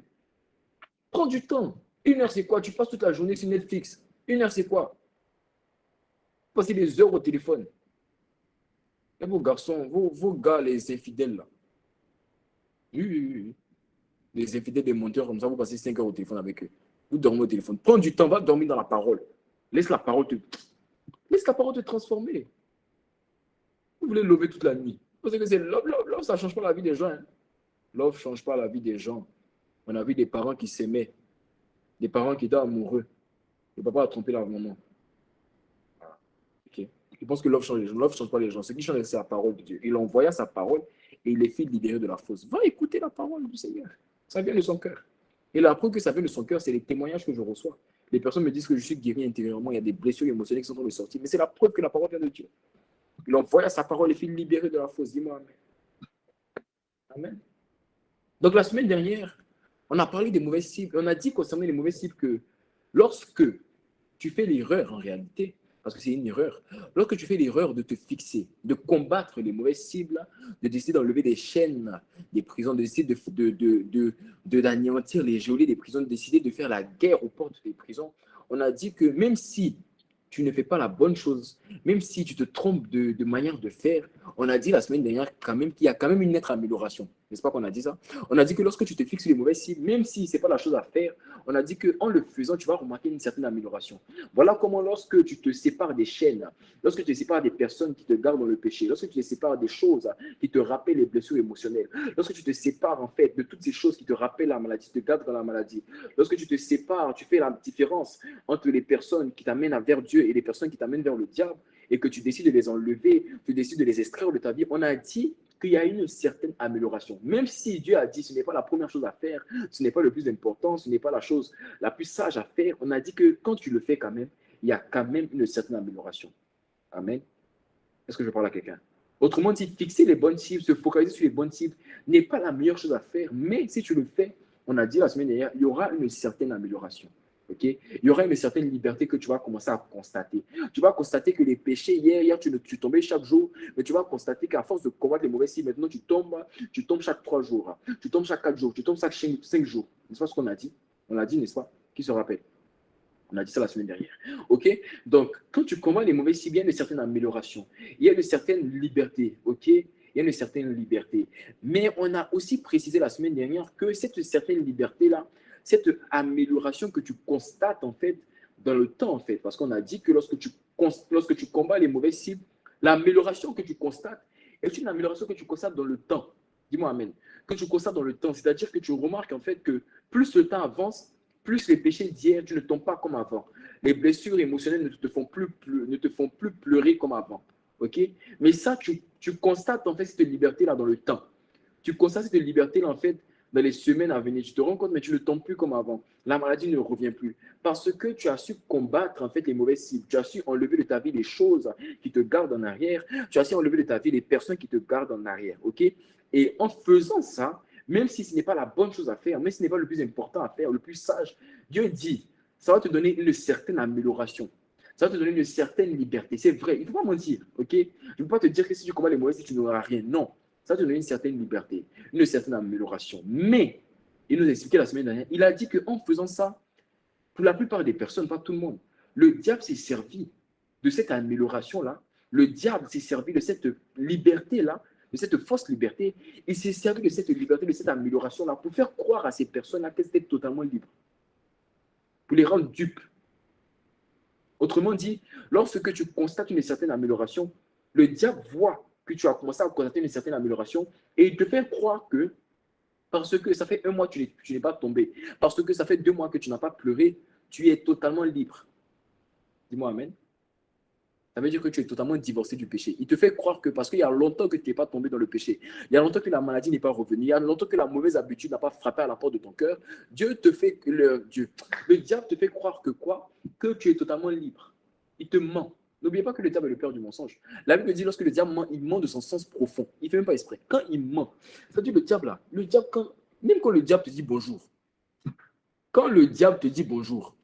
Prends du temps. 1 heure, c'est quoi? Tu passes toute la journée sur Netflix. 1 heure, c'est quoi? Passer des heures au téléphone. Et vos garçons, vos gars, les infidèles, là. Oui, oui, oui, oui. Les infidèles des monteurs, comme ça, vous passez 5 heures au téléphone avec eux. Vous dormez au téléphone. Prends du temps, va dormir dans la parole. Laisse la parole te transformer. Vous voulez lever toute la nuit. Parce que c'est love, love, love, ça ne change pas la vie des gens. Hein. Love ne change pas la vie des gens. On a vu des parents qui s'aimaient, des parents qui étaient amoureux. Le papa a trompé la maman. Okay. Je pense que love change les gens. Love ne change pas les gens. Ce qui change, c'est la parole de Dieu. Il envoya sa parole et il les fit libérer de la fosse. Va écouter la parole du Seigneur. Ça vient de son cœur. Et la preuve que ça vient de son cœur, c'est les témoignages que je reçois. Les personnes me disent que je suis guéri intérieurement, il y a des blessures émotionnelles qui sont en train de sortir. Mais c'est la preuve que la parole vient de Dieu. Il envoya sa parole et fit libérer de la fosse. Dis-moi Amen. Amen. Donc la semaine dernière, on a parlé des mauvaises cibles. On a dit concernant les mauvaises cibles que lorsque tu fais l'erreur en réalité, parce que c'est une erreur, lorsque tu fais l'erreur de te fixer, de combattre les mauvaises cibles, de décider d'enlever des chaînes des prisons, de décider d'anéantir les geôliers des prisons, de décider de faire la guerre aux portes des prisons, on a dit que même si tu ne fais pas la bonne chose, même si tu te trompes de manière de faire, on a dit la semaine dernière quand même qu'il y a quand même une nette amélioration. N'est-ce pas qu'on a dit ça? On a dit que lorsque tu te fixes les mauvaises cibles, même si ce n'est pas la chose à faire, on a dit qu'en le faisant, tu vas remarquer une certaine amélioration. Voilà comment lorsque tu te sépares des chaînes, lorsque tu te sépares des personnes qui te gardent dans le péché, lorsque tu te sépares des choses qui te rappellent les blessures émotionnelles, lorsque tu te sépares en fait de toutes ces choses qui te rappellent la maladie, te gardent dans la maladie, lorsque tu te sépares, tu fais la différence entre les personnes qui t'amènent vers Dieu et les personnes qui t'amènent vers le diable et que tu décides de les enlever, tu décides de les extraire de ta vie, on a dit qu'il y a une certaine amélioration. Même si Dieu a dit ce n'est pas la première chose à faire, ce n'est pas le plus important, ce n'est pas la chose la plus sage à faire, on a dit que quand tu le fais quand même, il y a quand même une certaine amélioration. Amen. Est-ce que je parle à quelqu'un? Autrement dit, fixer les bonnes cibles, se focaliser sur les bonnes cibles n'est pas la meilleure chose à faire, mais si tu le fais, on a dit la semaine dernière, il y aura une certaine amélioration. Okay? Il y aura une certaine liberté que tu vas commencer à constater. Tu vas constater que les péchés, hier tu tombais chaque jour, mais tu vas constater qu'à force de combattre les mauvais cibles, maintenant tu tombes chaque 3 jours, tu tombes chaque 4 jours, tu tombes chaque 5 jours. N'est-ce pas ce qu'on a dit? On l'a dit, n'est-ce pas? Qui se rappelle? On a dit ça la semaine dernière. OK? Donc, quand tu combats les mauvais cibles, il y a une certaine amélioration. Il y a une certaine liberté. OK? Il y a une certaine liberté. Mais on a aussi précisé la semaine dernière que cette certaine liberté-là, cette amélioration que tu constates en fait dans le temps, en fait, parce qu'on a dit que lorsque tu combats les mauvaises cibles, L'amélioration que tu constates est une amélioration que tu constates dans le temps. Dis-moi amen. Que tu constates dans le temps. C'est-à-dire que tu remarques en fait que plus le temps avance, plus les péchés d'hier, tu ne tombes pas comme avant. Les blessures émotionnelles ne te font plus pleurer comme avant. OK? Mais ça, tu constates en fait cette liberté-là dans le temps. Tu constates cette liberté-là en fait dans les semaines à venir. Tu te rends compte, mais tu ne tombes plus comme avant. La maladie ne revient plus. Parce que tu as su combattre en fait les mauvaises cibles. Tu as su enlever de ta vie les choses qui te gardent en arrière. Tu as su enlever de ta vie les personnes qui te gardent en arrière. OK? Et en faisant ça, même si ce n'est pas la bonne chose à faire, même si ce n'est pas le plus important à faire, le plus sage, Dieu dit, ça va te donner une certaine amélioration. Ça va te donner une certaine liberté. C'est vrai, il ne faut pas mentir, ok? Je ne veux pas te dire que si tu combats les mauvaises, tu n'auras rien. Non, ça va te donner une certaine liberté, une certaine amélioration. Mais, il nous a expliqué la semaine dernière, il a dit qu'en faisant ça, pour la plupart des personnes, pas tout le monde, le diable s'est servi de cette amélioration-là. Le diable s'est servi de cette liberté-là, de cette fausse liberté. Il s'est servi de cette liberté, de cette amélioration-là, pour faire croire à ces personnes-là qu'elles étaient totalement libres, pour les rendre dupes. Autrement dit, lorsque tu constates une certaine amélioration, le diable voit que tu as commencé à constater une certaine amélioration et il te fait croire que parce que ça fait un mois que tu n'es pas tombé, parce que ça fait 2 mois que tu n'as pas pleuré, tu es totalement libre. Dis-moi amen. Ça veut dire que tu es totalement divorcé du péché. Il te fait croire que parce qu'il y a longtemps que tu n'es pas tombé dans le péché, il y a longtemps que la maladie n'est pas revenue, il y a longtemps que la mauvaise habitude n'a pas frappé à la porte de ton cœur, le diable te fait croire que quoi? Que tu es totalement libre. Il te ment. N'oubliez pas que le diable est le père du mensonge. La Bible dit lorsque le diable ment, il ment de son sens profond. Il ne fait même pas exprès. Quand il ment, c'est-à-dire le diable là, même quand le diable te dit bonjour, quand le diable te dit bonjour,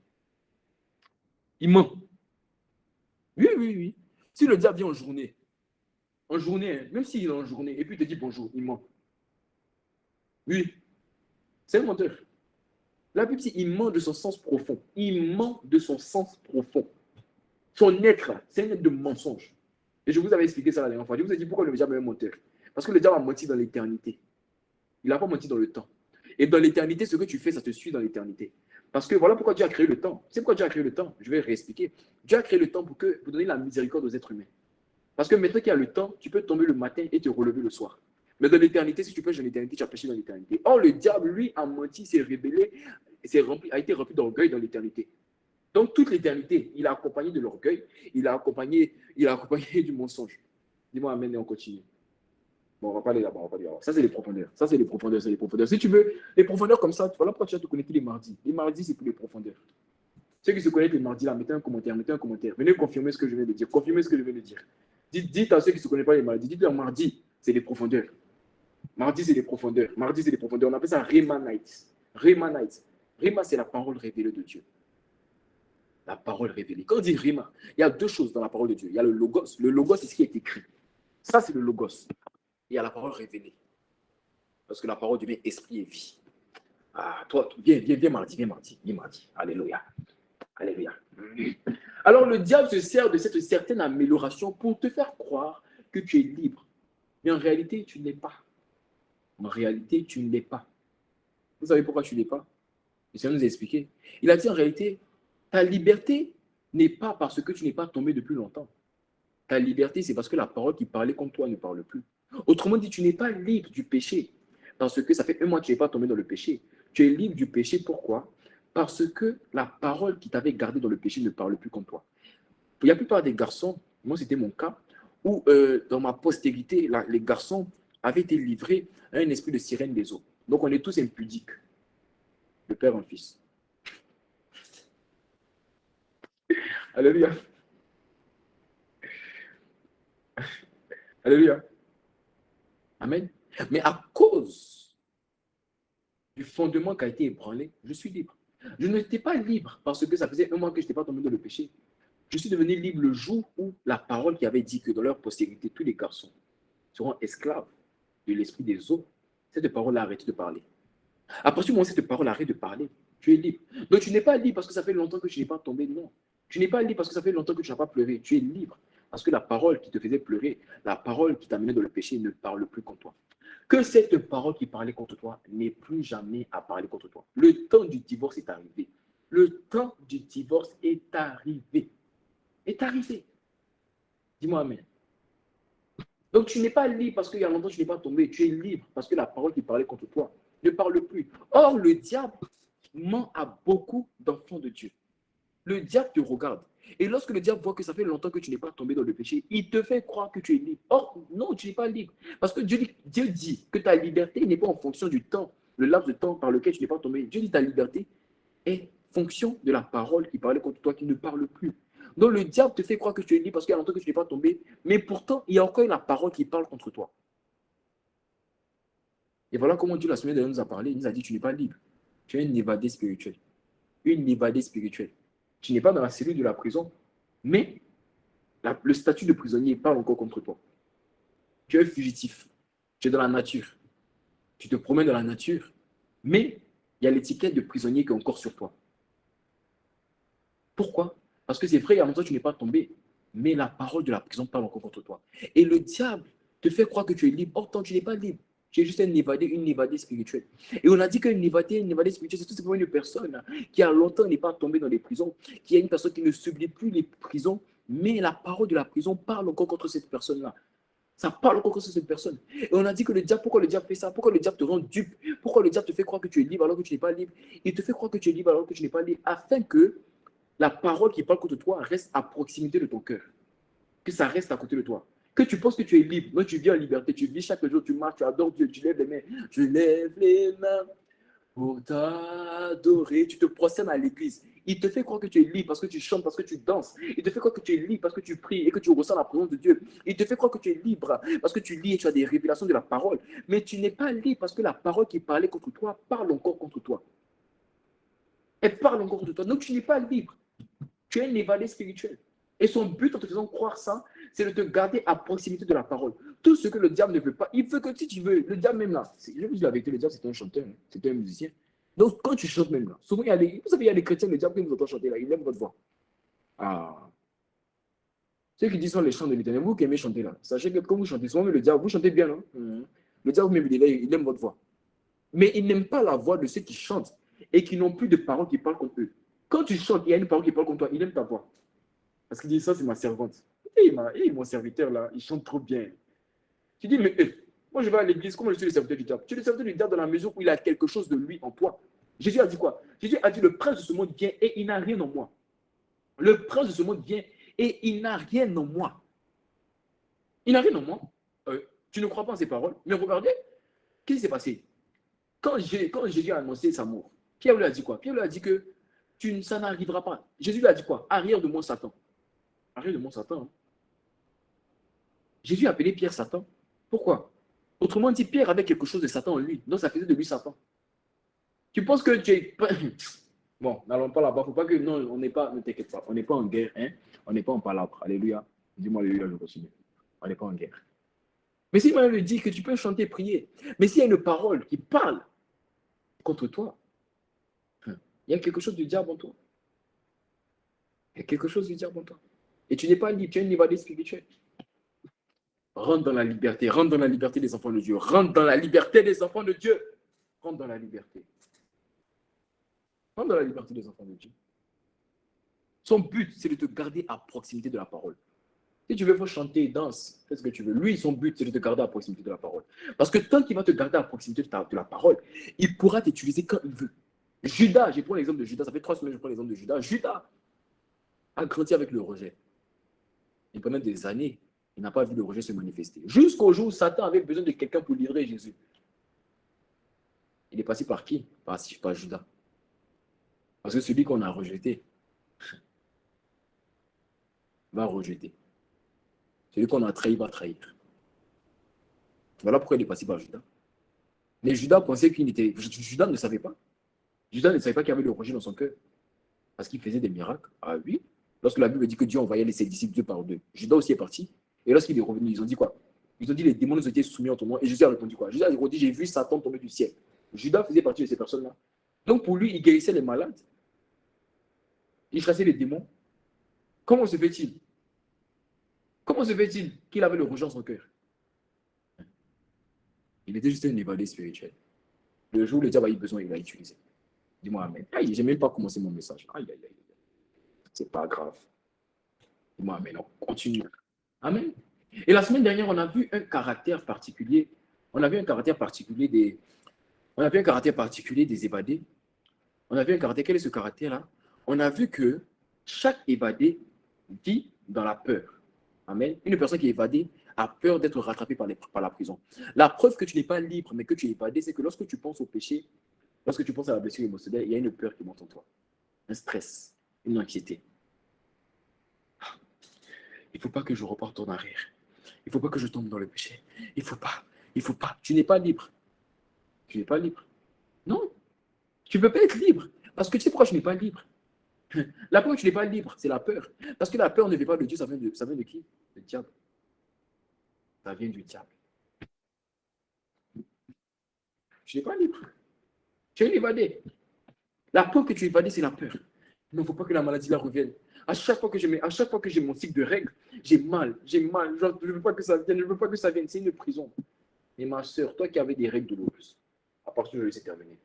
il ment. Oui, oui, oui. Si le diable vient en journée, même s'il est en journée, et puis il te dit bonjour, il ment. Oui, c'est un menteur. La Bible dit, il ment de son sens profond. Il ment de son sens profond. Son être, c'est un être de mensonge. Et je vous avais expliqué ça la dernière fois. Je vous ai dit pourquoi le diable est un menteur. Parce que le diable a menti dans l'éternité. Il n'a pas menti dans le temps. Et dans l'éternité, ce que tu fais, ça te suit dans l'éternité. Parce que voilà pourquoi Dieu a créé le temps. C'est pourquoi Dieu a créé le temps. Je vais réexpliquer. Dieu a créé le temps pour donner la miséricorde aux êtres humains. Parce que maintenant qu'il y a le temps, tu peux tomber le matin et te relever le soir. Mais dans l'éternité, si tu pêches dans l'éternité, tu as péché dans l'éternité. Or, le diable, lui, a menti, s'est rébellé, a été rempli d'orgueil dans l'éternité. Donc, toute l'éternité, il a accompagné de l'orgueil, il a accompagné du mensonge. Dis-moi amen et on continue. Bon, on va pas aller là-bas, on va pas aller là-bas. Ça, c'est les profondeurs. Ça, c'est les profondeurs, c'est les profondeurs. Si tu veux, les profondeurs comme ça, voilà pourquoi tu vas te connecter les mardis. Les mardis, c'est pour les profondeurs. Ceux qui se connectent les mardis, là, mettez un commentaire, mettez un commentaire. Venez confirmer ce que je viens de dire. Confirmez ce que je viens de dire. Dites à ceux qui ne se connaissent pas les mardis, dites-leur mardi, c'est les profondeurs. Mardi, c'est les profondeurs. Mardi, c'est les profondeurs. On appelle ça Rema Night. Rema Night. Rema, c'est la parole révélée de Dieu. La parole révélée. Quand on dit Rema, il y a deux choses dans la parole de Dieu. Il y a le Logos. Le Logos, c'est ce qui est écrit. Ça, c'est le Logos. Il y a la parole révélée. Parce que la parole devient esprit et vie. Ah, toi, viens mardi, viens mardi, viens mardi. Alléluia. Alléluia. Alors, le diable se sert de cette certaine amélioration pour te faire croire que tu es libre. Mais en réalité, tu ne l'es pas. En réalité, tu ne l'es pas. Vous savez pourquoi tu ne l'es pas? Le Seigneur nous a expliqué. Il a dit en réalité, ta liberté n'est pas parce que tu n'es pas tombé depuis longtemps. Ta liberté, c'est parce que la parole qui parlait contre toi ne parle plus. Autrement dit, tu n'es pas libre du péché. Parce que ça fait un mois que tu n'es pas tombé dans le péché. Tu es libre du péché, pourquoi? Parce que la parole qui t'avait gardé dans le péché ne parle plus contre toi. Il y a la plupart des garçons, moi c'était mon cas, où dans ma postérité, les garçons avaient été livrés à un esprit de sirène des eaux. Donc on est tous impudiques, de père en fils. Alléluia. Alléluia. Amen. Mais à cause du fondement qui a été ébranlé, je suis libre. Je n'étais pas libre parce que ça faisait un mois que je n'étais pas tombé dans le péché. Je suis devenu libre le jour où la parole qui avait dit que dans leur postérité, tous les garçons seront esclaves de l'esprit des eaux, cette parole a arrêté de parler. À partir du moment où cette parole arrête de parler, tu es libre. Donc tu n'es pas libre parce que ça fait longtemps que tu n'es pas tombé, non. Tu n'es pas libre parce que ça fait longtemps que tu n'as pas pleuré. Tu es libre parce que la parole qui te faisait pleurer, la parole qui t'amenait dans le péché ne parle plus contre toi. Que cette parole qui parlait contre toi n'ait plus jamais à parler contre toi. Le temps du divorce est arrivé. Le temps du divorce est arrivé. Est arrivé. Dis-moi amen. Donc, tu n'es pas libre parce qu'il y a longtemps, tu n'es pas tombé. Tu es libre parce que la parole qui parlait contre toi ne parle plus. Or, le diable ment à beaucoup d'enfants de Dieu. Le diable te regarde. Et lorsque le diable voit que ça fait longtemps que tu n'es pas tombé dans le péché, il te fait croire que tu es libre. Or, non, tu n'es pas libre. Parce que Dieu dit que ta liberté n'est pas en fonction du temps, le laps de temps par lequel tu n'es pas tombé. Dieu dit que ta liberté est fonction de la parole qui parlait contre toi, qui ne parle plus. Donc le diable te fait croire que tu es libre parce qu'il y a longtemps que tu n'es pas tombé, mais pourtant, il y a encore la parole qui parle contre toi. Et voilà comment Dieu la semaine dernière nous a parlé. Il nous a dit, tu n'es pas libre. Tu es une évadée spirituelle. Une évadée spirituelle. Tu n'es pas dans la cellule de la prison, mais le statut de prisonnier parle encore contre toi. Tu es fugitif. Tu es dans la nature. Tu te promènes dans la nature, mais il y a l'étiquette de prisonnier qui est encore sur toi. Pourquoi? Parce que c'est vrai, il y a longtemps tu n'es pas tombé, mais la parole de la prison parle encore contre toi. Et le diable te fait croire que tu es libre. Or, tant tu n'es pas libre. Tu es juste une évadée spirituelle. Et on a dit qu'une évadée spirituelle, c'est tout simplement une personne qui a longtemps n'est pas tombée dans les prisons, qui est une personne qui ne subit plus les prisons, mais la parole de la prison parle encore contre cette personne-là. Ça parle encore contre cette personne. Et on a dit que le diable, pourquoi le diable fait ça? Pourquoi le diable te rend dupe? Pourquoi le diable te fait croire que tu es libre alors que tu n'es pas libre? Il te fait croire que tu es libre alors que tu n'es pas libre, afin que la parole qui parle contre toi reste à proximité de ton cœur. Que ça reste à côté de toi. Que tu penses que tu es libre. Non, tu vis en liberté. Tu vis chaque jour, tu marches, tu adores Dieu, tu lèves les mains. Je lève les mains pour t'adorer. Tu te procèdes à l'église. Il te fait croire que tu es libre parce que tu chantes, parce que tu danses. Il te fait croire que tu es libre parce que tu pries et que tu ressens la présence de Dieu. Il te fait croire que tu es libre parce que tu lis et tu as des révélations de la parole. Mais tu n'es pas libre parce que la parole qui parlait contre toi parle encore contre toi. Elle parle encore contre toi. Donc tu n'es pas libre. Tu es un évadé spirituel. Et son but en te faisant croire ça, c'est de te garder à proximité de la parole. Tout ce que le diable ne veut pas, il veut que si tu veux, le diable même là, je vous dis la vérité, le diable c'est un chanteur, hein, c'est un musicien. Donc quand tu chantes même là, souvent il y a des, vous savez, il y a des chrétiens, le diable qui nous entend chanter là, il aime votre voix. Ah, ceux qui disent sont les chants de l'éternel, vous qui aimez chanter là, sachez que quand vous chantez, souvent le diable, vous chantez bien, non? Le diable même, il aime votre voix. Mais il n'aime pas la voix de ceux qui chantent et qui n'ont plus de paroles qui parlent contre eux. Quand tu chantes, il y a une parole qui parle contre toi, il aime ta voix. Parce qu'il dit, ça, c'est ma servante. Et mon serviteur, là, il chante trop bien. Tu dis, mais moi, je vais à l'église, comment je suis le serviteur du diable? Tu es le serviteur du diable dans la mesure où il a quelque chose de lui en toi. Jésus a dit quoi? Jésus a dit, le prince de ce monde vient et il n'a rien en moi. Le prince de ce monde vient et il n'a rien en moi. Il n'a rien en moi. Tu ne crois pas en ces paroles? Mais regardez, qu'est-ce qui s'est passé? Quand Jésus a annoncé sa mort, Pierre lui a dit quoi? Pierre lui a dit que ça n'arrivera pas. Jésus lui a dit quoi? Arrière de moi, Satan. Arrière de moi, Satan. Hein. Jésus a appelé Pierre Satan. Pourquoi? Autrement dit, Pierre avait quelque chose de Satan en lui. Donc, ça faisait de lui Satan. Tu penses que tu es... Bon, n'allons pas là-bas. Faut pas que... Non, on n'est pas... Ne t'inquiète pas. On n'est pas en guerre. Hein? On n'est pas en palabre. Alléluia. Dis-moi alléluia, je continue. On n'est pas en guerre. Mais si moi, je dis que tu peux chanter et prier, mais s'il y a une parole qui parle contre toi, il y a quelque chose du diable en toi. Il y a quelque chose du diable en toi. Et tu n'es pas libre. Tu es une évadée spirituelle. Rentre dans la liberté. Rentre dans la liberté des enfants de Dieu. Rentre dans la liberté des enfants de Dieu. Rentre dans la liberté. Rentre dans la liberté des enfants de Dieu. Son but, c'est de te garder à proximité de la parole. Si tu veux, faut chanter, danse, fais ce que tu veux. Lui, son but, c'est de te garder à proximité de la parole. Parce que tant qu'il va te garder à proximité de la parole, il pourra t'utiliser quand il veut. Judas, je prends l'exemple de Judas, ça fait 3 semaines que je prends l'exemple de Judas. Judas a grandi avec le rejet. Et pendant des années, il n'a pas vu le rejet se manifester. Jusqu'au jour où Satan avait besoin de quelqu'un pour livrer Jésus. Il est passé par qui? Par Judas. Parce que celui qu'on a rejeté va rejeter. Celui qu'on a trahi va trahir. Voilà pourquoi il est passé par Judas. Mais Judas pensait qu'il était... Judas ne savait pas. Judas ne savait pas qu'il y avait le rejet dans son cœur. Parce qu'il faisait des miracles. Ah oui. Lorsque la Bible dit que Dieu envoyait ses disciples 2 par 2. Judas aussi est parti. Et lorsqu'il est revenu, ils ont dit quoi? Ils ont dit les démons nous étaient soumis en ton nom. Et Jésus a répondu quoi? Jésus a dit, j'ai vu Satan tomber du ciel. Judas faisait partie de ces personnes-là. Donc pour lui, il guérissait les malades. Il chassait les démons. Comment se fait-il? Comment se fait-il qu'il avait le rejet dans son cœur? Il était juste un évadé spirituel. Le jour où le diable a eu besoin, il l'a utilisé. Dis-moi amen. Aïe, j'ai même pas commencé mon message. Aïe, aïe, aïe. C'est pas grave. Dis-moi amen. On continue. Amen. Et la semaine dernière, on a vu un caractère particulier. On a vu un caractère particulier des évadés. On a vu un caractère. Quel est ce caractère-là? On a vu que chaque évadé vit dans la peur. Amen. Une personne qui est évadée a peur d'être rattrapée par la prison. La preuve que tu n'es pas libre, mais que tu es évadé, c'est que lorsque tu penses au péché, lorsque tu penses à la blessure émotionnelle, il y a une peur qui monte en toi. Un stress, une anxiété. Il ne faut pas que je reparte en arrière. Il ne faut pas que je tombe dans le péché. Il ne faut pas. Il ne faut pas. Tu n'es pas libre. Tu n'es pas libre. Non. Tu ne peux pas être libre. Parce que tu sais pourquoi tu n'es pas libre? La peur que tu n'es pas libre, c'est la peur. Parce que la peur ne vient pas de Dieu, ça vient de qui? Le diable. Ça vient du diable. Tu n'es pas libre. Tu es évadé. La peur que tu es évadé, c'est la peur. Mais il ne faut pas que la maladie la revienne. À chaque fois que j'ai mon cycle de règles, j'ai mal. Genre, je ne veux pas que ça vienne, je ne veux pas que ça vienne. C'est une prison. Et ma soeur, toi qui avais des règles douloureuses, à partir de là, c'est terminé.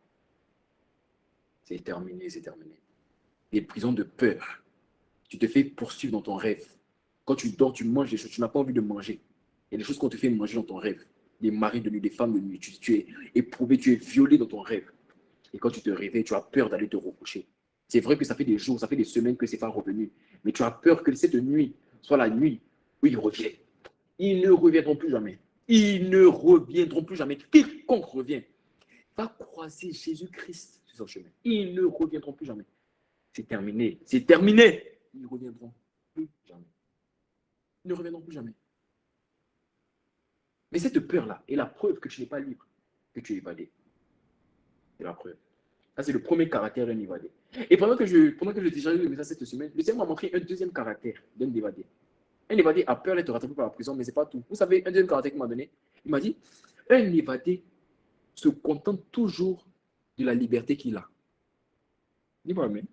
C'est terminé, c'est terminé. Des prisons de peur. Tu te fais poursuivre dans ton rêve. Quand tu dors, tu manges des choses, tu n'as pas envie de manger. Il y a des choses qu'on te fait manger dans ton rêve. Des maris de nuit, des femmes de nuit. Tu es éprouvé, tu es violé dans ton rêve. Et quand tu te réveilles, tu as peur d'aller te recoucher. C'est vrai que ça fait des jours, ça fait des semaines que ce n'est pas revenu. Mais tu as peur que cette nuit soit la nuit où ils reviennent. Ils ne reviendront plus jamais. Ils ne reviendront plus jamais. Quiconque revient va croiser Jésus-Christ sur son chemin. Ils ne reviendront plus jamais. C'est terminé. C'est terminé. Ils ne reviendront plus jamais. Ils ne reviendront plus jamais. Mais cette peur-là est la preuve que tu n'es pas libre, que tu es évadé. C'est la preuve. Ça, c'est le premier caractère d'un évadé. Et pendant que je téléchargeais le message cette semaine, le Seigneur m'a montré un deuxième caractère d'un évadé. Un évadé a peur d'être rattrapé par la prison, mais ce n'est pas tout. Vous savez, un deuxième caractère qu'il m'a donné, il m'a dit, un évadé se contente toujours de la liberté qu'il a. Dis-moi, mais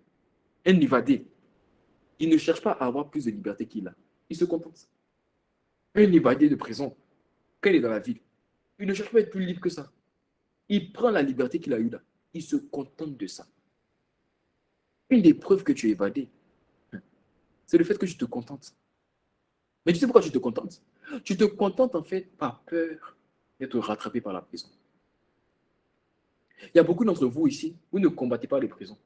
un évadé, il ne cherche pas à avoir plus de liberté qu'il a. Il se contente. Un évadé de prison, quand il est dans la ville, il ne cherche pas à être plus libre que ça. Il prend la liberté qu'il a eue là. Il se contente de ça. Une des preuves que tu es évadé, c'est le fait que tu te contentes. Mais tu sais pourquoi tu te contentes? Tu te contentes en fait par peur d'être rattrapé par la prison. Il y a beaucoup d'entre vous ici, vous ne combattez pas les prisons.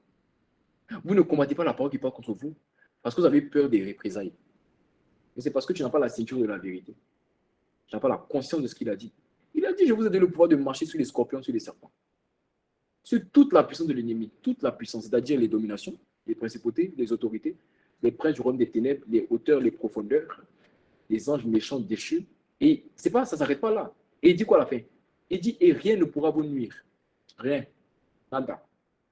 Vous ne combattez pas la parole qui parle contre vous parce que vous avez peur des représailles. Mais c'est parce que tu n'as pas la ceinture de la vérité. Tu n'as pas la conscience de ce qu'il a dit. Il a dit, je vous ai donné le pouvoir de marcher sur les scorpions, sur les serpents. Sur toute la puissance de l'ennemi, toute la puissance, c'est-à-dire les dominations, les principautés, les autorités, les princes du royaume des ténèbres, les hauteurs, les profondeurs, les anges méchants déchus. Et c'est pas, ça ne s'arrête pas là. Et il dit quoi à la fin? Il dit, et rien ne pourra vous nuire. Rien. Nada.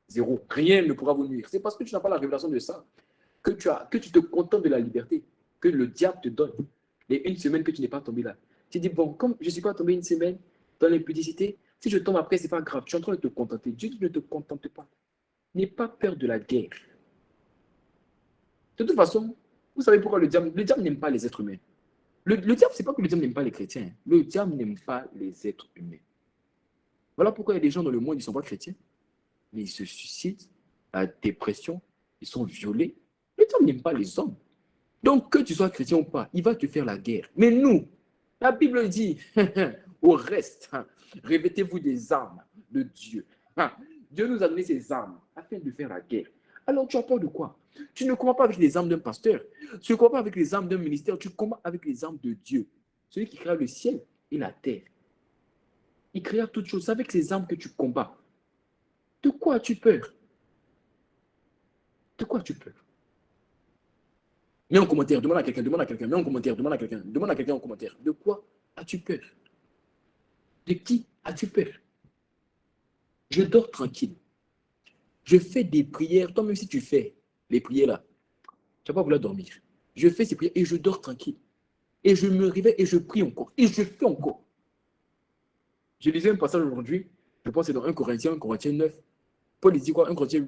Zéro. Rien ne pourra vous nuire. C'est parce que tu n'as pas la révélation de ça que tu te contentes de la liberté que le diable te donne. Et une semaine que tu n'es pas tombé là. Tu dis, bon, comme je ne suis pas tombé une semaine dans l'impudicité, si je tombe après, ce n'est pas grave. Tu es en train de te contenter. Dieu ne te contente pas. N'aie pas peur de la guerre. De toute façon, vous savez pourquoi le diable n'aime pas les êtres humains. Le diable, ce n'est pas que le diable n'aime pas les chrétiens. Le diable n'aime pas les êtres humains. Voilà pourquoi il y a des gens dans le monde, ils ne sont pas chrétiens, mais ils se suicident, la dépression, ils sont violés. Le diable n'aime pas les hommes. Donc, que tu sois chrétien ou pas, il va te faire la guerre. Mais nous, la Bible dit, au reste, revêtez-vous des armes de Dieu. Dieu nous a donné ces armes afin de faire la guerre. Alors, tu as peur de quoi? Tu ne combats pas avec les armes d'un pasteur. Tu ne combats pas avec les armes d'un ministère. Tu combats avec les armes de Dieu. Celui qui créa le ciel et la terre. Il créa toutes choses. C'est avec ces armes que tu combats. De quoi as-tu peur? De quoi as-tu peur? Mets en commentaire, demande à quelqu'un, mets en commentaire, demande à quelqu'un en commentaire. De quoi as-tu peur? De qui as-tu peur? Je dors tranquille. Je fais des prières, toi même si tu fais les prières là, tu ne vas pas vouloir dormir. Je fais ces prières et je dors tranquille. Et je me réveille et je prie encore. Et je fais encore. Je lisais un passage aujourd'hui, je pense que c'est dans 1 Corinthiens 9. Paul dit quoi? 1 Corinthiens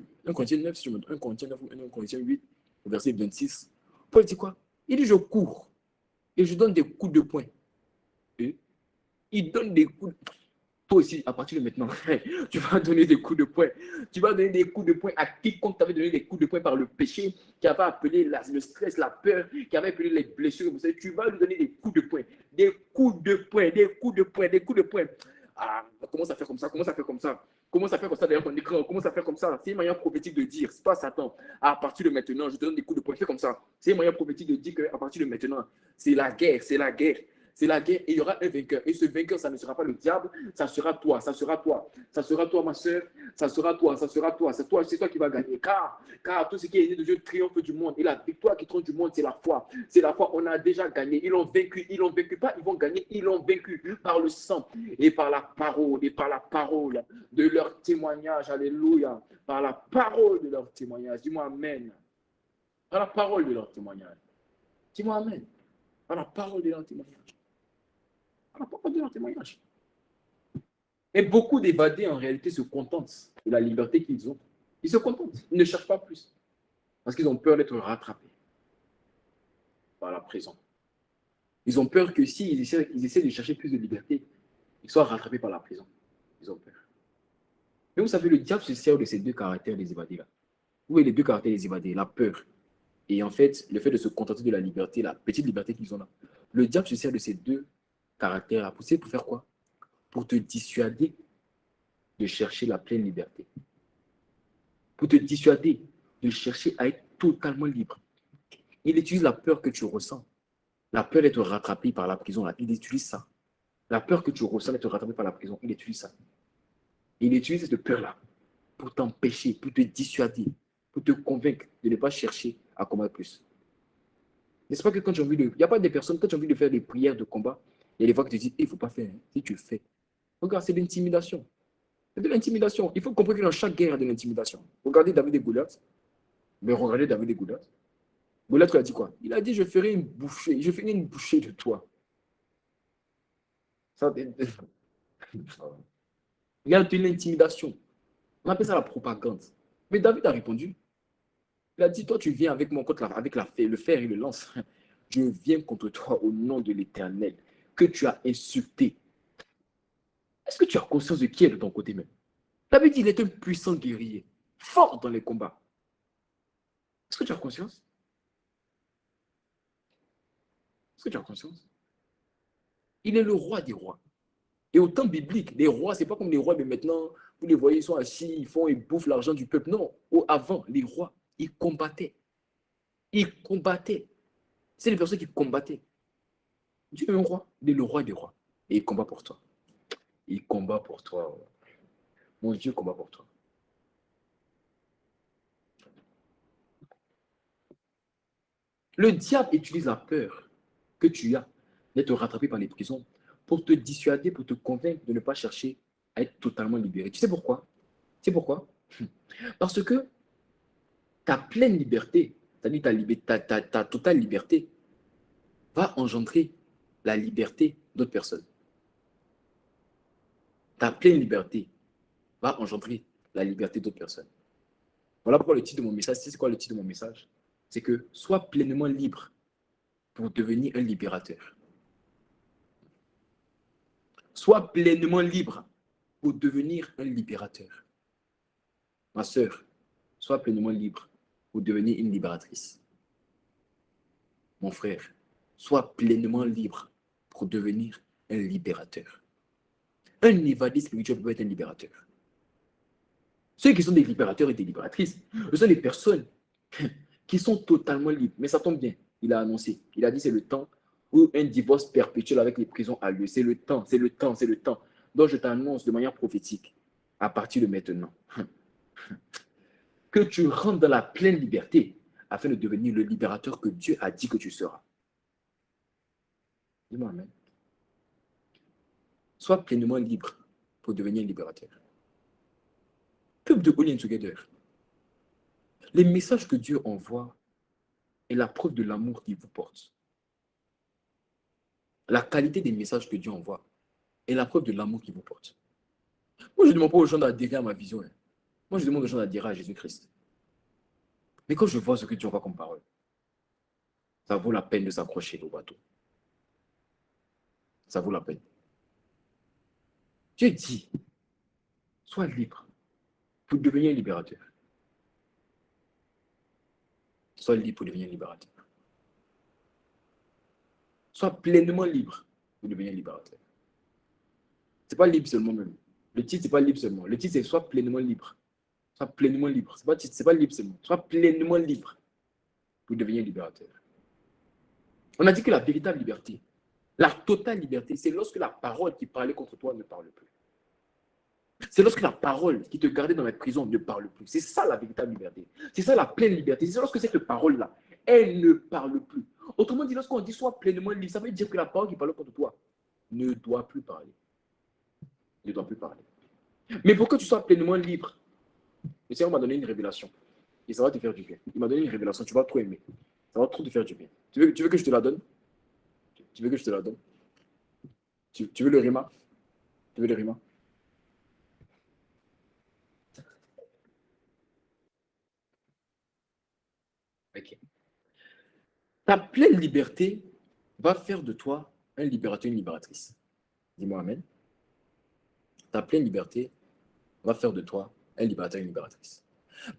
9, si je me trompe, 1 Corinthiens 9 ou 1 Corinthiens 8, verset 26. Paul dit quoi? Il dit, je cours et je donne des coups de poing. Et il donne des coups de... toi aussi, à partir de maintenant, tu vas donner des coups de poing. Tu vas donner des coups de poing à quiconque t'avait donné des coups de poing par le péché, qui avait appelé le stress, la peur, qui avait appelé les blessures. Tu vas lui donner des coups de poing. Des coups de poing, des coups de poing, des coups de poing. Ah, comment ça fait comme ça? Comment ça fait comme ça? Comment ça fait comme ça derrière ton écran? Comment ça fait comme ça? C'est une manière prophétique de dire, c'est pas Satan. À partir de maintenant, je te donne des coups de poing. Fais comme ça. C'est une manière prophétique de dire qu'à partir de maintenant, c'est la guerre, c'est la guerre. C'est la guerre et il y aura un vainqueur. Et ce vainqueur, ça ne sera pas le diable, ça sera toi, ça sera toi. Ça sera toi, ma soeur, ça sera toi, ça sera toi. C'est toi qui vas gagner. Car tout ce qui est né de Dieu triomphe du monde. Et la victoire qui trompe du monde, c'est la foi. C'est la foi. On a déjà gagné. Ils l'ont vaincu. Ils l'ont vaincu pas, ils vont gagner. Ils l'ont vaincu par le sang et par la parole. Et par la parole de leur témoignage. Alléluia. Par la parole de leur témoignage. Dis-moi Amen. Par la parole de leur témoignage. Dis-moi Amen. Par la parole de leur témoignage. Par la parole de leur témoignage. Et beaucoup d'évadés, en réalité, se contentent de la liberté qu'ils ont. Ils se contentent. Ils ne cherchent pas plus. Parce qu'ils ont peur d'être rattrapés par la prison. Ils ont peur que s'ils essaient de chercher plus de liberté, ils soient rattrapés par la prison. Ils ont peur. Mais vous savez, le diable se sert de ces deux caractères des évadés-là. Vous voyez les deux caractères des évadés, la peur. Et en fait, le fait de se contenter de la liberté, la petite liberté qu'ils ont là. Le diable se sert de ces deux caractères-là. Pour faire quoi? Pour te dissuader de chercher la pleine liberté. Pour te dissuader de chercher à être totalement libre. Il utilise la peur que tu ressens. La peur d'être rattrapé par la prison, là, il utilise ça. La peur que tu ressens d'être rattrapé par la prison, il utilise ça. Il utilise cette peur-là pour t'empêcher, pour te dissuader, pour te convaincre de ne pas chercher à combattre plus. N'est-ce pas que quand j'ai envie de... Il n'y a pas des personnes, quand tu as envie de faire des prières de combat, il y a des fois que tu te dis, il ne faut pas faire. Hein. Si tu le fais, regarde, c'est de l'intimidation. C'est de l'intimidation. Il faut comprendre que dans chaque guerre, il y a de l'intimidation. Regardez David et Goliath. Mais regardez David et Goliath. Goliath lui a dit quoi? Il a dit, je ferai une bouchée de toi. Ça, il y a de l'intimidation. On appelle ça la propagande. Mais David a répondu. Il a dit, toi, tu viens avec moi avec le fer et le lance. Je viens contre toi au nom de l'Éternel que tu as insulté. Est-ce que tu as conscience de qui est de ton côté même? David, il est un puissant guerrier, fort dans les combats. Est-ce que tu as conscience? Est-ce que tu as conscience? Il est le roi des rois. Et au temps biblique, les rois, ce n'est pas comme les rois de maintenant, vous les voyez, ils sont assis, ils bouffent l'argent du peuple. Non, avant, les rois, ils combattaient. Ils combattaient. C'est les personnes qui combattaient. Dieu est un roi, il est le roi des rois. Et il combat pour toi. Il combat pour toi. Mon Dieu combat pour toi. Le diable utilise la peur que tu as d'être rattrapé par les prisons pour te dissuader, pour te convaincre de ne pas chercher à être totalement libéré. Tu sais pourquoi? Tu sais pourquoi? Parce que ta pleine liberté, c'est-à-dire ta totale liberté, va engendrer la liberté d'autres personnes. Ta pleine liberté va engendrer la liberté d'autres personnes. Voilà pourquoi le titre de mon message, c'est quoi le titre de mon message? C'est que sois pleinement libre pour devenir un libérateur. Sois pleinement libre pour devenir un libérateur. Ma sœur, sois pleinement libre pour devenir une libératrice. Mon frère, sois pleinement libre pour devenir un libérateur. Un évadé spirituel peut être un libérateur. Ceux qui sont des libérateurs et des libératrices, ce sont des personnes qui sont totalement libres. Mais ça tombe bien, il a annoncé. Il a dit c'est le temps où un divorce perpétuel avec les prisons a lieu. C'est le temps, c'est le temps, c'est le temps. Donc je t'annonce de manière prophétique, à partir de maintenant, que tu rentres dans la pleine liberté afin de devenir le libérateur que Dieu a dit que tu seras. Dis-moi amen. Sois pleinement libre pour devenir libérateur. Peuple de All In Together, les messages que Dieu envoie est la preuve de l'amour qu'il vous porte. La qualité des messages que Dieu envoie est la preuve de l'amour qu'il vous porte. Moi, je ne demande pas aux gens d'adhérer à ma vision. Moi, je demande aux gens d'adhérer à Jésus-Christ. Mais quand je vois ce que Dieu envoie comme parole, ça vaut la peine de s'accrocher au bateau. Ça vaut la peine. Dieu dit, sois libre pour devenir libérateur. Sois libre pour devenir libérateur. Sois pleinement libre pour devenir libérateur. Ce n'est pas libre seulement même. Le titre, ce n'est pas libre seulement. Le titre, c'est sois pleinement libre. Sois pleinement libre. Ce n'est pas libre seulement. Sois pleinement libre pour devenir libérateur. On a dit que la véritable liberté, la totale liberté, c'est lorsque la parole qui parlait contre toi ne parle plus. C'est lorsque la parole qui te gardait dans la prison ne parle plus. C'est ça la véritable liberté. C'est ça la pleine liberté. C'est lorsque cette parole-là, elle ne parle plus. Autrement dit, lorsqu'on dit sois pleinement libre, ça veut dire que la parole qui parle contre toi ne doit plus parler. Ne doit plus parler. Mais pour que tu sois pleinement libre, le Seigneur m'a donné une révélation. Et ça va te faire du bien. Il m'a donné une révélation, tu vas trop aimer. Ça va trop te faire du bien. Tu veux que je te la donne? Tu veux que je te la donne? Tu veux le rima? Tu veux le rima? Ok. Ta pleine liberté va faire de toi un libérateur, une libératrice. Dis-moi amen. Ta pleine liberté va faire de toi un libérateur, une libératrice.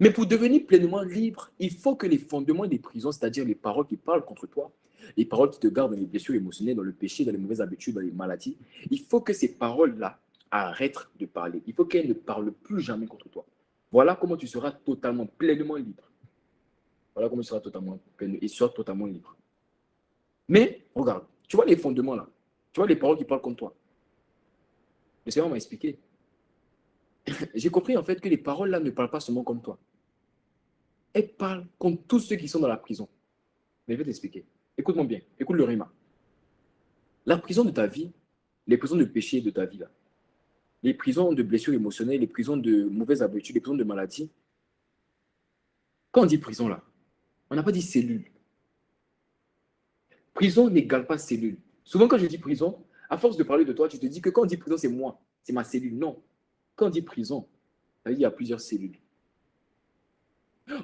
Mais pour devenir pleinement libre, il faut que les fondements des prisons, c'est-à-dire les paroles qui parlent contre toi, les paroles qui te gardent dans les blessures émotionnelles, dans le péché, dans les mauvaises habitudes, dans les maladies, il faut que ces paroles-là arrêtent de parler. Il faut qu'elles ne parlent plus jamais contre toi. Voilà comment tu seras totalement, pleinement libre. Voilà comment tu seras totalement pleinement et sois totalement libre. Mais, regarde, tu vois les fondements là. Tu vois les paroles qui parlent contre toi. Le Seigneur m'a expliqué. J'ai compris en fait que les paroles là ne parlent pas seulement contre toi. Elles parlent contre tous ceux qui sont dans la prison. Mais je vais t'expliquer. Écoute-moi bien. Écoute le rima. La prison de ta vie, les prisons de péché de ta vie là, les prisons de blessures émotionnelles, les prisons de mauvaises habitudes, les prisons de maladies. Quand on dit prison là, on n'a pas dit cellule. Prison n'égale pas cellule. Souvent quand je dis prison, à force de parler de toi, tu te dis que quand on dit prison, c'est moi, c'est ma cellule. Non. Quand on dit prison, ça veut dire qu'il y a plusieurs cellules.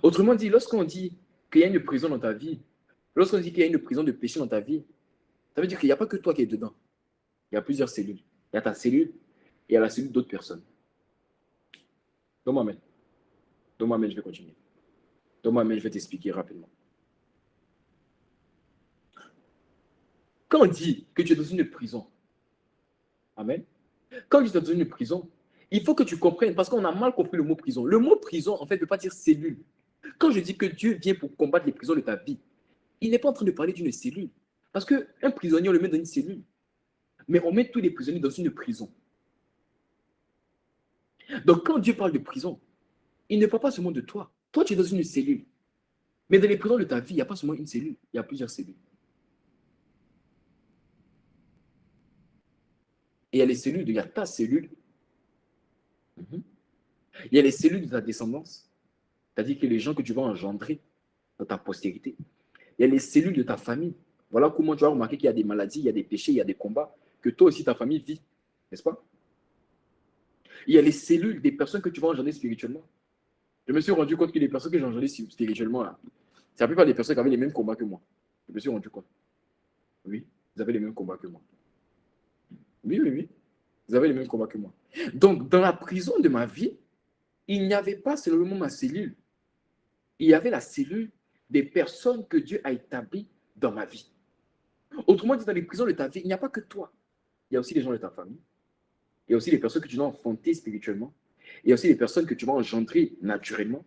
Autrement dit, lorsqu'on dit qu'il y a une prison dans ta vie, lorsqu'on dit qu'il y a une prison de péché dans ta vie, ça veut dire qu'il n'y a pas que toi qui es dedans. Il y a plusieurs cellules. Il y a ta cellule et il y a la cellule d'autres personnes. Donne-moi amen. Donne-moi amen, je vais continuer. Donne-moi amen, je vais t'expliquer rapidement. Quand on dit que tu es dans une prison, amen. Quand tu es dans une prison, il faut que tu comprennes, parce qu'on a mal compris le mot prison. Le mot prison, en fait, ne veut pas dire cellule. Quand je dis que Dieu vient pour combattre les prisons de ta vie, il n'est pas en train de parler d'une cellule. Parce qu'un prisonnier, on le met dans une cellule. Mais on met tous les prisonniers dans une prison. Donc, quand Dieu parle de prison, il ne parle pas seulement de toi. Toi, tu es dans une cellule. Mais dans les prisons de ta vie, il n'y a pas seulement une cellule, il y a plusieurs cellules. Et il y a les cellules, il y a ta cellule. Il y a les cellules de ta descendance, c'est-à-dire que les gens que tu vas engendrer dans ta postérité. Il y a les cellules de ta famille. Voilà comment tu vas remarquer qu'il y a des maladies, il y a des péchés, il y a des combats que toi aussi, ta famille vit, n'est-ce pas? Il y a les cellules des personnes que tu vas engendrer spirituellement. Je me suis rendu compte que les personnes que j'ai engendrées spirituellement, là, c'est la plupart des personnes qui avaient les mêmes combats que moi. Je me suis rendu compte. Oui, vous avez les mêmes combats que moi. Oui, oui, oui. Vous avez les mêmes combats que moi. Donc, dans la prison de ma vie, il n'y avait pas seulement ma cellule. Il y avait la cellule des personnes que Dieu a établies dans ma vie. Autrement dit, dans les prisons de ta vie, il n'y a pas que toi. Il y a aussi les gens de ta famille. Il y a aussi les personnes que tu dois enfanter spirituellement. Il y a aussi les personnes que tu vas engendrer naturellement.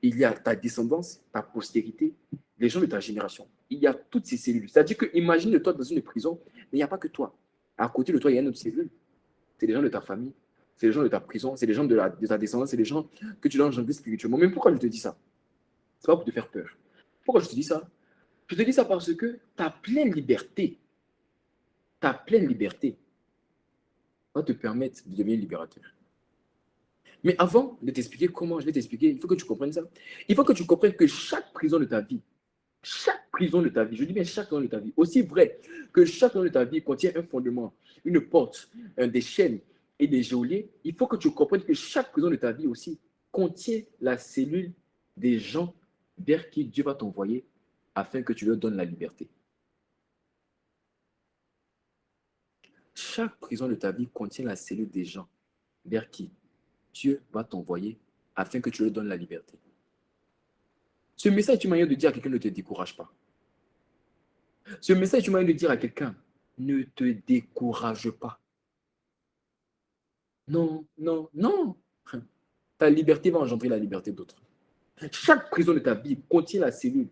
Il y a ta descendance, ta postérité, les gens de ta génération. Il y a toutes ces cellules. C'est-à-dire que imagine-toi dans une prison, mais il n'y a pas que toi. À côté de toi, il y a une autre cellule. C'est les gens de ta famille, c'est les gens de ta prison, c'est les gens de ta descendance, c'est les gens que tu dois engendrer spirituellement. Mais pourquoi je te dis ça? C'est pas pour te faire peur. Pourquoi je te dis ça? Je te dis ça parce que ta pleine liberté va te permettre de devenir libérateur. Mais avant de t'expliquer comment je vais t'expliquer, il faut que tu comprennes ça. Il faut que tu comprennes que chaque prison de ta vie, je dis bien chaque prison de ta vie, aussi vrai que chaque prison de ta vie contient un fondement, une porte, des chaînes et des geôliers, il faut que tu comprennes que chaque prison de ta vie aussi contient la cellule des gens vers qui Dieu va t'envoyer afin que tu leur donnes la liberté. Chaque prison de ta vie contient la cellule des gens vers qui Dieu va t'envoyer afin que tu leur donnes la liberté. Ce message est une manière de dire à quelqu'un ne te décourage pas. Ce message est une manière de dire à quelqu'un ne te décourage pas. Non, non, non. Ta liberté va engendrer la liberté d'autres. Chaque prison de ta vie contient la cellule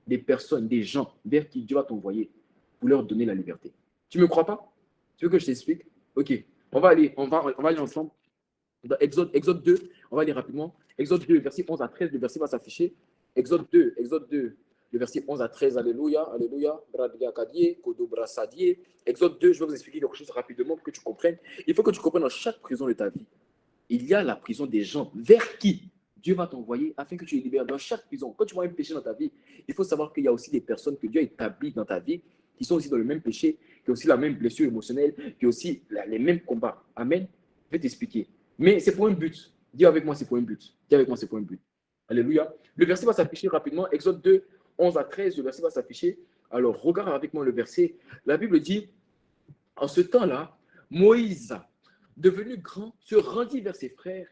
des personnes, des gens vers qui Dieu va t'envoyer pour leur donner la liberté. Tu ne me crois pas? Tu veux que je t'explique? Ok, on va aller ensemble. Dans Exode 2, on va aller rapidement. Exode 2, verset 11 à 13, le verset va s'afficher. Exode 2, le verset 11 à 13. Alléluia, alléluia. Exode 2, je vais vous expliquer quelque chose rapidement pour que tu comprennes. Il faut que tu comprennes dans chaque prison de ta vie. Il y a la prison des gens vers qui Dieu va t'envoyer afin que tu les libères. Dans chaque prison, quand tu vois un péché dans ta vie, il faut savoir qu'il y a aussi des personnes que Dieu a établies dans ta vie qui sont aussi dans le même péché, qui ont aussi la même blessure émotionnelle, qui ont aussi les mêmes combats. Amen. Je vais t'expliquer. Mais c'est pour un but. Dis avec moi, c'est pour un but. Dis avec moi, c'est pour un but. Alléluia. Le verset va s'afficher rapidement. Exode 2, 11 à 13, le verset va s'afficher. Alors, regarde avec moi le verset. La Bible dit, en ce temps-là, Moïse, devenu grand, se rendit vers ses frères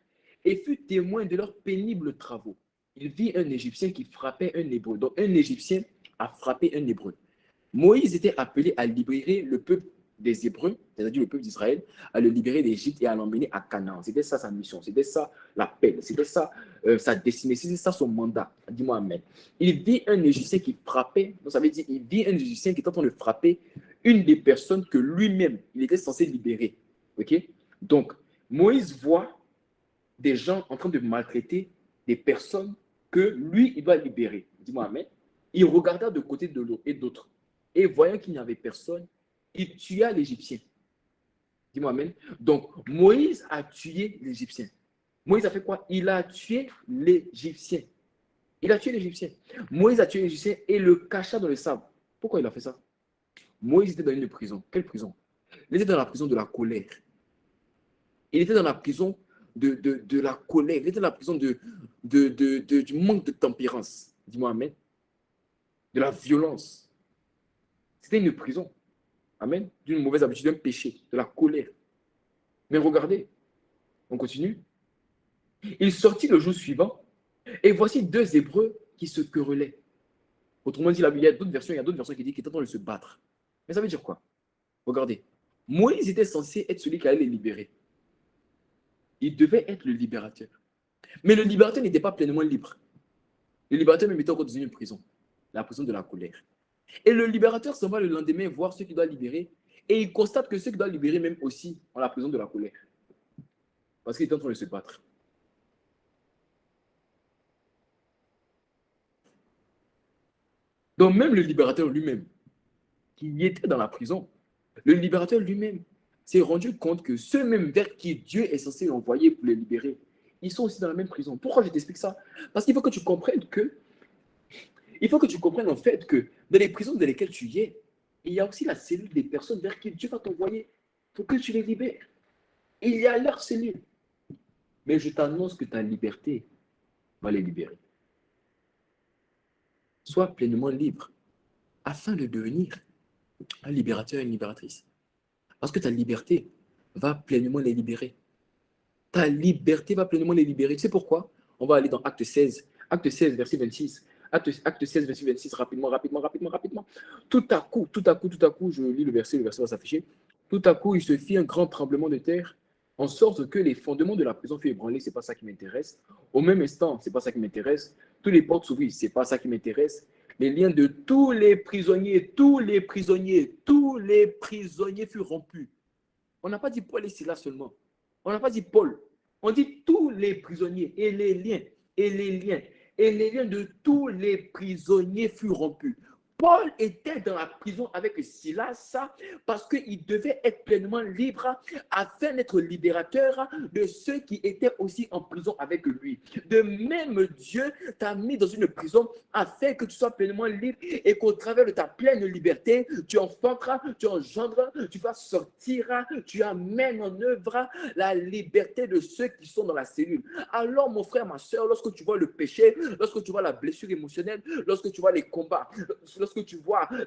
et fut témoin de leurs pénibles travaux. Il vit un Égyptien qui frappait un Hébreu. Donc, un Égyptien a frappé un Hébreu. Moïse était appelé à libérer le peuple des Hébreux, c'est-à-dire le peuple d'Israël, à le libérer d'Égypte et à l'emmener à Canaan. C'était ça sa mission, c'était ça l'appel, c'était ça sa destinée, c'était ça son mandat. Dis-moi Amen. Il vit un Égyptien qui frappait, donc ça veut dire il vit un Égyptien qui est en train de frapper une des personnes que lui-même, il était censé libérer. Ok? Donc, Moïse voit des gens en train de maltraiter des personnes que lui, il doit libérer. Dis-moi Amen. Il regarda de côté de l'autre et d'autres. Et voyant qu'il n'y avait personne, il tua l'Égyptien. Dis-moi Amen. Donc, Moïse a tué l'Égyptien. Moïse a fait quoi? Il a tué l'Égyptien. Il a tué l'Égyptien. Moïse a tué l'Égyptien et le cacha dans le sable. Pourquoi il a fait ça? Moïse était dans une prison. Quelle prison? Il était dans la prison de la colère. Il était dans la prison de la colère. Il était dans la prison du manque de tempérance. Dis-moi Amen. De la violence. C'était une prison. Amen. D'une mauvaise habitude, d'un péché, de la colère. Mais regardez, on continue. Il sortit le jour suivant, et voici deux Hébreux qui se querellaient. Autrement dit, il y a d'autres versions qui disent qu'ils étaient en train de se battre. Mais ça veut dire quoi? Regardez. Moïse était censé être celui qui allait les libérer. Il devait être le libérateur. Mais le libérateur n'était pas pleinement libre. Le libérateur même était encore dans une prison, la prison de la colère. Et le libérateur s'en va le lendemain voir ceux qu'il doit libérer, et il constate que ceux qu'il doit libérer même aussi ont la prison de la colère. Parce qu'il est en train de se battre. Donc même le libérateur lui-même, qui était dans la prison, le libérateur lui-même s'est rendu compte que ceux mêmes vers qui Dieu est censé l'envoyer pour les libérer, ils sont aussi dans la même prison. Pourquoi je t'explique ça? Parce qu'il faut que tu comprennes en fait que dans les prisons dans lesquelles tu y es, il y a aussi la cellule des personnes vers qui Dieu va t'envoyer pour que tu les libères. Il y a leur cellule. Mais je t'annonce que ta liberté va les libérer. Sois pleinement libre afin de devenir un libérateur et une libératrice. Parce que ta liberté va pleinement les libérer. Ta liberté va pleinement les libérer. Tu sais pourquoi? On va aller dans Acte 16. Acte 16, verset 26. Acte 16, verset 26, rapidement. Tout à coup, je lis le verset va s'afficher. Tout à coup, il se fit un grand tremblement de terre, en sorte que les fondements de la prison furent ébranlés. Ce n'est pas ça qui m'intéresse. Au même instant, ce n'est pas ça qui m'intéresse. Toutes les portes s'ouvrirent. Ce n'est pas ça qui m'intéresse. Les liens de tous les prisonniers furent rompus. On n'a pas dit Paul et Silas seulement. On n'a pas dit Paul. On dit tous les prisonniers et les liens de tous les prisonniers furent rompus. Paul était dans la prison avec Silas parce qu'il devait être pleinement libre afin d'être libérateur de ceux qui étaient aussi en prison avec lui. De même, Dieu t'a mis dans une prison afin que tu sois pleinement libre et qu'au travers de ta pleine liberté, tu enfanteras, tu engendres, tu vas sortir, tu amènes en œuvre la liberté de ceux qui sont dans la cellule. Alors, mon frère, ma soeur, lorsque tu vois le péché, lorsque tu vois la blessure émotionnelle, lorsque tu vois les combats, lorsque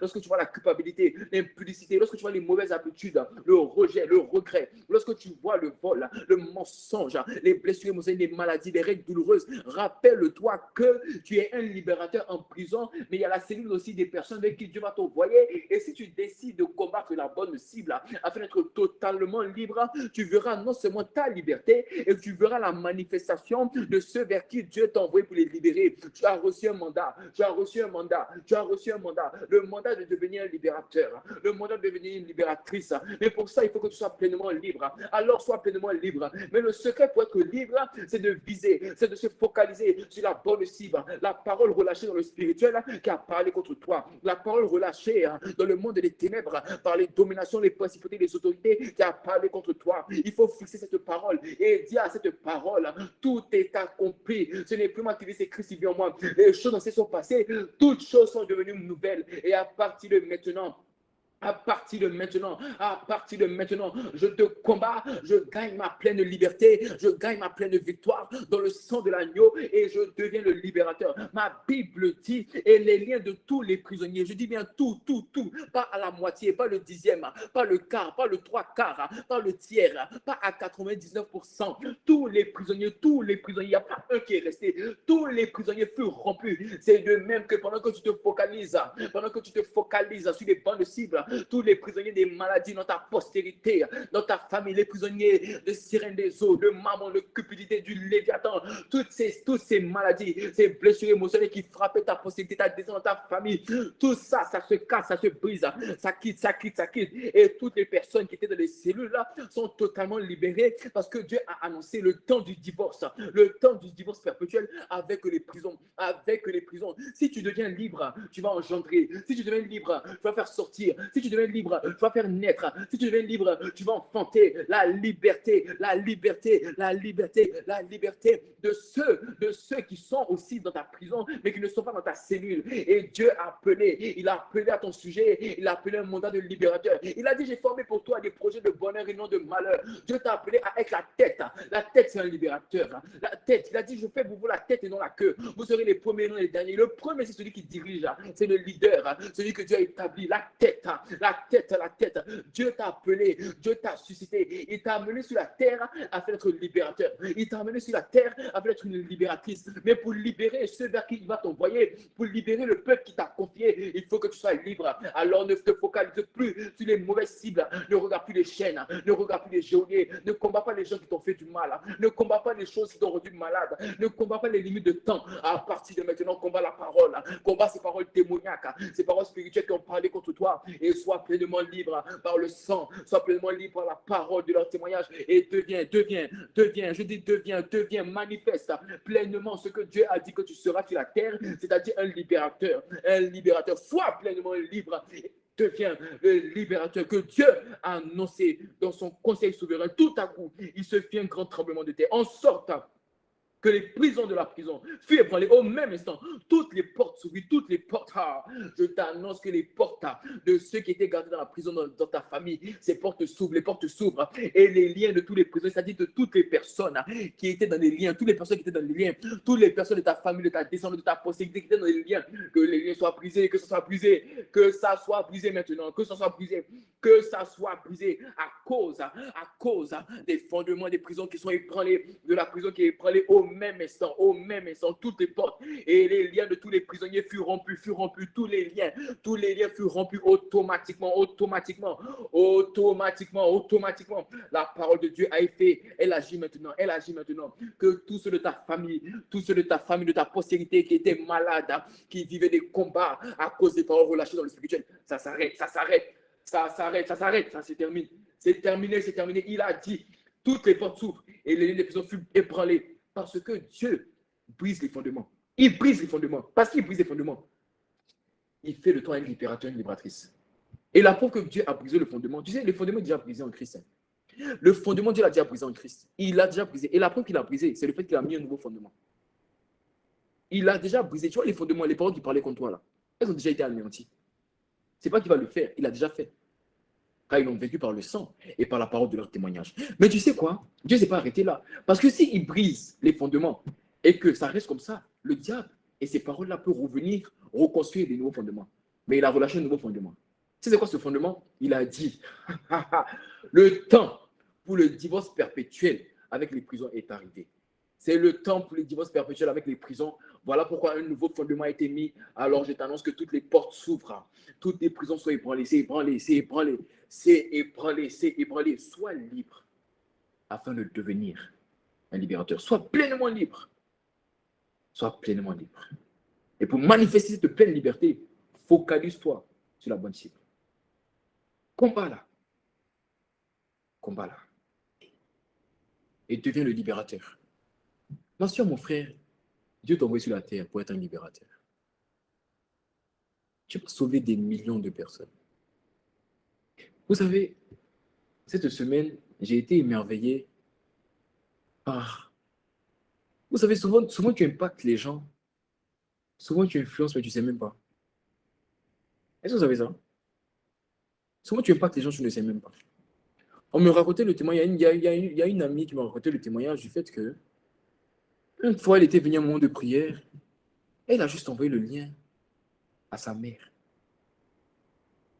lorsque tu vois la culpabilité, l'impudicité, lorsque tu vois les mauvaises habitudes, le rejet, le regret, lorsque tu vois le vol, le mensonge, les blessures émotionnelles, les maladies, les règles douloureuses, rappelle-toi que tu es un libérateur en prison, mais il y a la cellule aussi des personnes avec qui Dieu va t'envoyer. Et si tu décides de combattre la bonne cible afin d'être totalement libre, tu verras non seulement ta liberté, et tu verras la manifestation de ceux vers qui Dieu t'a envoyé pour les libérer. Tu as reçu un mandat, tu as reçu un mandat, tu as reçu un mandat, le mandat de devenir un libérateur, le mandat de devenir une libératrice. Mais pour ça, il faut que tu sois pleinement libre. Alors, sois pleinement libre. Mais le secret pour être libre, c'est de viser, c'est de se focaliser sur la bonne cible, la parole relâchée dans le spirituel qui a parlé contre toi, la parole relâchée dans le monde des ténèbres par les dominations, les principautés, les autorités qui a parlé contre toi. Il faut fixer cette parole et dire à cette parole, tout est accompli. Ce n'est plus moi qui vis, c'est Christ qui vit en moi. Les choses anciennes sont passées, toutes choses sont devenues nouvelles. Et à partir de maintenant, je te combats, je gagne ma pleine liberté, je gagne ma pleine victoire dans le sang de l'agneau et je deviens le libérateur. Ma Bible dit, et les liens de tous les prisonniers, je dis bien tout, pas à la moitié, pas le dixième, pas le quart, pas le trois quarts, pas le tiers, pas à 99%. Tous les prisonniers, il n'y a pas un qui est resté, tous les prisonniers furent rompus. C'est de même que pendant que tu te focalises sur les bancs de cible, tous les prisonniers des maladies dans ta postérité, dans ta famille, les prisonniers de sirène des eaux, de mammon, de cupidité, du léviathan, toutes ces maladies, ces blessures émotionnelles qui frappaient ta postérité, ta descendance, ta famille, tout ça, ça se casse, ça se brise, ça quitte. Et toutes les personnes qui étaient dans les cellules là sont totalement libérées parce que Dieu a annoncé le temps du divorce perpétuel avec les prisons. Si tu deviens libre, tu vas engendrer. Si tu deviens libre, tu vas faire sortir. Si tu deviens libre, tu vas faire naître. Si tu deviens libre, tu vas enfanter la liberté de ceux qui sont aussi dans ta prison, mais qui ne sont pas dans ta cellule. Et Dieu il a appelé à ton sujet, il a appelé un mandat de libérateur. Il a dit, j'ai formé pour toi des projets de bonheur et non de malheur. Dieu t'a appelé à être la tête. La tête, c'est un libérateur. La tête, il a dit, je fais pour vous la tête et non la queue. Vous serez les premiers et non les derniers. Le premier, c'est celui qui dirige, c'est le leader, celui que Dieu a établi. La tête. Dieu t'a appelé, Dieu t'a suscité. Il t'a amené sur la terre afin d'être libérateur. Il t'a amené sur la terre afin d'être une libératrice. Mais pour libérer ceux vers qui il va t'envoyer, pour libérer le peuple qui t'a confié, il faut que tu sois libre. Alors ne te focalise plus sur les mauvaises cibles. Ne regarde plus les chaînes, ne regarde plus les geôliers, ne combat pas les gens qui t'ont fait du mal, ne combat pas les choses qui t'ont rendu malade, ne combat pas les limites de temps. À partir de maintenant, combat la parole, combat ces paroles démoniaques, ces paroles spirituelles qui ont parlé contre toi, et sois pleinement libre par le sang, sois pleinement libre par la parole de leur témoignage, et deviens, manifeste pleinement ce que Dieu a dit que tu seras sur la terre, c'est-à-dire un libérateur, sois pleinement libre. Devient le libérateur que Dieu a annoncé dans son conseil souverain. Tout à coup, il se fit un grand tremblement de terre, en sorte que les prisons de la prison furent ébranlées au même instant. Toutes les portes s'ouvrirent, je t'annonce que les portes de ceux qui étaient gardés dans la prison dans ta famille, ces portes s'ouvrent, les portes s'ouvrent, et les liens de tous les prisonniers, c'est-à-dire de toutes les personnes qui étaient dans les liens, toutes les personnes qui étaient dans les liens, toutes les personnes de ta famille, de ta descendance, de ta postérité qui étaient dans les liens, que les liens soient brisés, que ça soit brisé maintenant, que ça soit brisé à cause des fondements des prisons qui sont ébranlés, de la prison qui est ébranlée au même instant, toutes les portes et les liens de tous les prisonniers furent rompus, tous les liens furent rompus automatiquement. La parole de Dieu a été, elle agit maintenant, que tous ceux de ta famille, de ta postérité qui étaient malades, qui vivaient des combats à cause des paroles relâchées dans le spirituel, ça s'arrête, ça c'est terminé. C'est terminé. Il a dit, toutes les portes s'ouvrent et les lignes de prison furent ébranlées parce que Dieu brise les fondements. Il brise les fondements. Parce qu'il brise les fondements, il fait de toi un libérateur, une libératrice. Et la preuve que Dieu a brisé le fondement, tu sais, le fondement est déjà brisé en Christ. Le fondement, Dieu l'a déjà brisé en Christ. Il l'a déjà brisé. Et la preuve qu'il a brisé, c'est le fait qu'il a mis un nouveau fondement. Il a déjà brisé. Tu vois, les fondements, les paroles qui parlaient contre toi, là, elles ont déjà été anéanties. Ce n'est pas qu'il va le faire, il a déjà fait. Car ils l'ont vécu par le sang et par la parole de leur témoignage. Mais tu sais quoi? Dieu ne s'est pas arrêté là. Parce que s'il brise les fondements et que ça reste comme ça, le diable et ces paroles-là peuvent revenir, reconstruire des nouveaux fondements. Mais il a relâché un nouveau fondement. Tu sais c'est quoi ce fondement? Il a dit, le temps pour le divorce perpétuel avec les prisons est arrivé. C'est le temps pour le divorce perpétuel avec les prisons. Voilà pourquoi un nouveau fondement a été mis. Alors je t'annonce que toutes les portes s'ouvrent. Toutes les prisons sont ébranlées. C'est ébranlé, c'est ébranlé, c'est ébranlé, c'est ébranlé. Sois libre afin de devenir un libérateur. Sois pleinement libre. Sois pleinement libre. Et pour manifester cette pleine liberté, focalise-toi sur la bonne cible. Combat-la. Combat-la. Et deviens le libérateur. Ma soeur, mon frère, Dieu t'a envoyé sur la terre pour être un libérateur. Tu vas sauver des millions de personnes. Vous savez, cette semaine, j'ai été émerveillé par... Vous savez, souvent tu impactes les gens. Souvent tu influences, mais tu ne sais même pas. Est-ce que vous savez ça? Souvent tu impactes les gens, tu ne sais même pas. On me racontait le témoignage, il y a une amie qui m'a raconté le témoignage du fait que une fois, elle était venue à un moment de prière, elle a juste envoyé le lien à sa mère.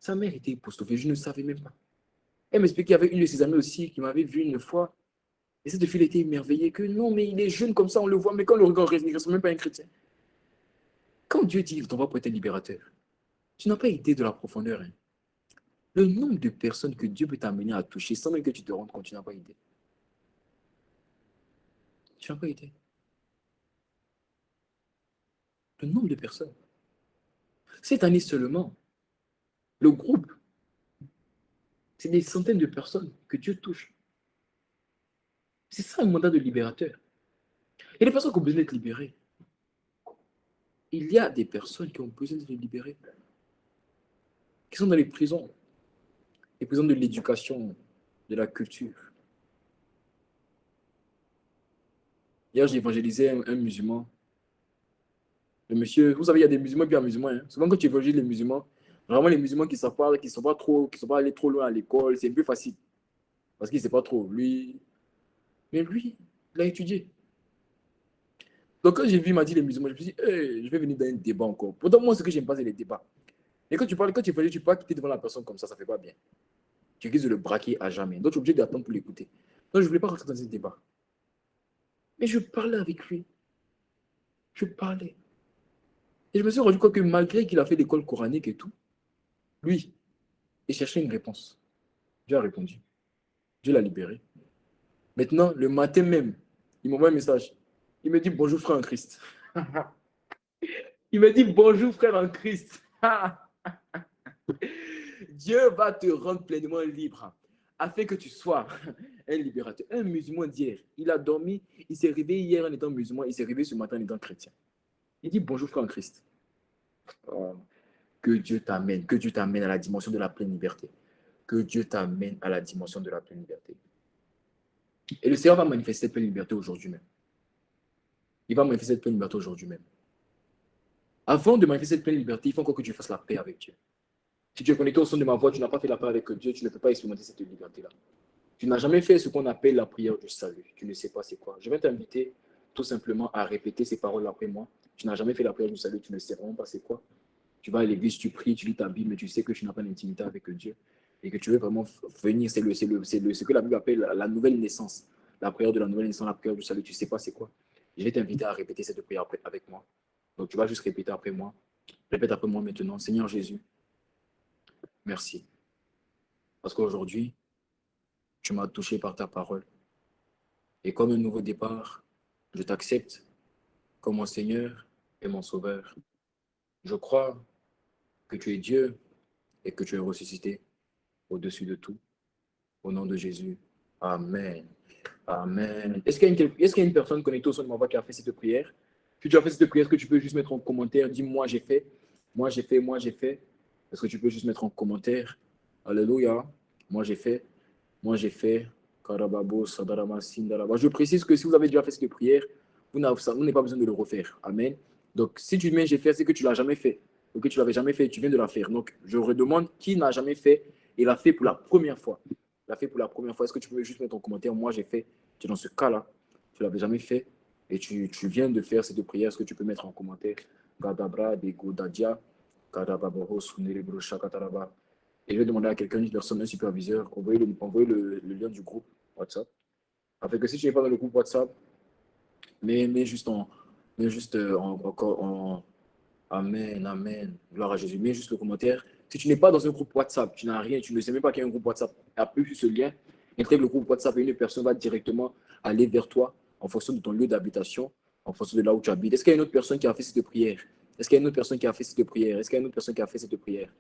Sa mère était époustouflée, je ne savais même pas. Elle m'expliquait qu'il y avait une de ses amies aussi qui m'avait vu une fois. Et cette fille était émerveillée que non, mais il est jeune comme ça, on le voit, mais quand on le regarde, il ne reste même pas un chrétien. Quand Dieu dit qu'il t'envoie pour être un libérateur, tu n'as pas idée de la profondeur. Hein. Le nombre de personnes que Dieu peut t'amener à toucher sans même que tu te rendes compte, tu n'as pas idée. Tu n'as pas idée. Le nombre de personnes. Cette année seulement, le groupe, c'est des centaines de personnes que Dieu touche. C'est ça un mandat de libérateur. Et les personnes qui ont besoin d'être libérées, il y a des personnes qui ont besoin d'être libérées, qui sont dans les prisons de l'éducation, de la culture. Hier, j'ai évangélisé un musulman. Le monsieur, vous savez, il y a des musulmans et puis des musulmans. Hein. Souvent, quand tu évangélises les musulmans, vraiment les musulmans qui ne sont pas allés trop loin à l'école, c'est un peu facile. Parce qu'il ne sait pas trop. Mais lui, il a étudié. Donc, quand j'ai vu, il m'a dit les musulmans, je me suis dit, hey, je vais venir dans un débat encore. Pourtant, moi, ce que j'aime pas, c'est les débats. Et quand tu parles, quand tu évangélises, tu peux pas quitter devant la personne comme ça ne fait pas bien. Tu risques de le braquer à jamais. Donc, tu es obligé d'attendre pour l'écouter. Donc, je ne voulais pas rentrer dans ce débat. Mais je parlais avec lui. Je parlais. Et je me suis rendu compte que malgré qu'il a fait l'école coranique et tout, lui, il cherchait une réponse. Dieu a répondu. Dieu l'a libéré. Maintenant, le matin même, il m'envoie un message. Il me dit bonjour frère en Christ. Il me dit bonjour frère en Christ. Dieu va te rendre pleinement libre afin que tu sois un libérateur. Un musulman d'hier, il a dormi, il s'est réveillé hier en étant musulman, il s'est réveillé ce matin en étant chrétien. Il dit bonjour frère en Christ. Oh, que Dieu t'amène à la dimension de la pleine liberté. Que Dieu t'amène à la dimension de la pleine liberté. Et le Seigneur va manifester cette pleine liberté aujourd'hui même. Il va manifester cette pleine liberté aujourd'hui même. Avant de manifester cette pleine liberté, il faut encore que tu fasses la paix avec Dieu. Si tu es connecté au son de ma voix, tu n'as pas fait la paix avec Dieu, tu ne peux pas expérimenter cette liberté-là. Tu n'as jamais fait ce qu'on appelle la prière du salut. Tu ne sais pas c'est quoi. Je vais t'inviter tout simplement à répéter ces paroles après moi. Tu n'as jamais fait la prière du salut, tu ne sais vraiment pas c'est quoi. Tu vas à l'église, tu pries, tu lis ta Bible, mais tu sais que tu n'as pas d'intimité avec Dieu et que tu veux vraiment venir. C'est ce que la Bible appelle la nouvelle naissance. La prière de la nouvelle naissance, la prière du salut, tu ne sais pas c'est quoi. Je vais t'inviter à répéter cette prière avec moi. Donc tu vas juste répéter après moi. Répète après moi maintenant. Seigneur Jésus, merci. Parce qu'aujourd'hui, tu m'as touché par ta parole. Et comme un nouveau départ, je t'accepte comme mon Seigneur et mon Sauveur. Je crois que tu es Dieu et que tu es ressuscité au-dessus de tout. Au nom de Jésus. Amen. Amen. Est-ce qu'il y a une personne connectée au son de ma voix qui a fait cette prière? Si tu as fait cette prière, est-ce que tu peux juste mettre en commentaire, dis moi j'ai fait, moi j'ai fait, moi j'ai fait. Est-ce que tu peux juste mettre en commentaire? Alléluia. Moi j'ai fait, moi j'ai fait. Karababo, Sadarama, Sindaraba. Je précise que si vous avez déjà fait cette prière, vous n'avez pas besoin de le refaire. Amen. Donc si tu mets j'ai fait, c'est que tu ne l'as jamais fait. Ou que tu ne l'avais jamais fait, tu viens de la faire. Donc je redemande qui n'a jamais fait et l'a fait pour la première fois. L'a fait pour la première fois. Est-ce que tu peux juste mettre en commentaire, moi j'ai fait. Tu es dans ce cas-là, tu ne l'avais jamais fait et tu viens de faire cette prière. Est-ce que tu peux mettre en commentaire Gadabra, Dego, Dadia, Et je vais demander à quelqu'un, une personne, un superviseur, envoyer le lien du groupe WhatsApp. Afin que si tu n'es pas dans le groupe WhatsApp, mets juste Amen, Amen, gloire à Jésus. Mets juste le commentaire. Si tu n'es pas dans un groupe WhatsApp, tu n'as rien, tu ne sais même pas qu'il y a un groupe WhatsApp, appuie sur ce lien, intègre le groupe WhatsApp et une personne va directement aller vers toi en fonction de ton lieu d'habitation, en fonction de là où tu habites. Est-ce qu'il y a une autre personne qui a fait cette prière? Est-ce qu'il y a une autre personne qui a fait cette prière? Est-ce qu'il y a une autre personne qui a fait cette prière?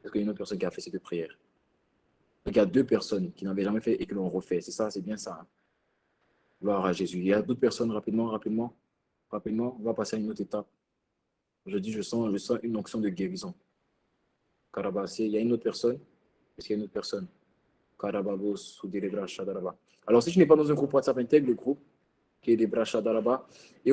Est-ce qu'il y a une autre personne qui a fait cette prière? Donc il y a 2 personnes qui n'avaient jamais fait et qui l'ont refait. C'est ça, c'est bien ça. Hein? Gloire à Jésus. Il y a d'autres personnes, rapidement. On va passer à une autre étape. Je sens une onction de guérison. Karabasé, il y a une autre personne. Est-ce qu'il y a une autre personne? Karababos, Soudirebra, Shadaraba. Alors, si tu n'es pas dans un groupe WhatsApp, intègre le groupe qui est des Brachadaraba. Et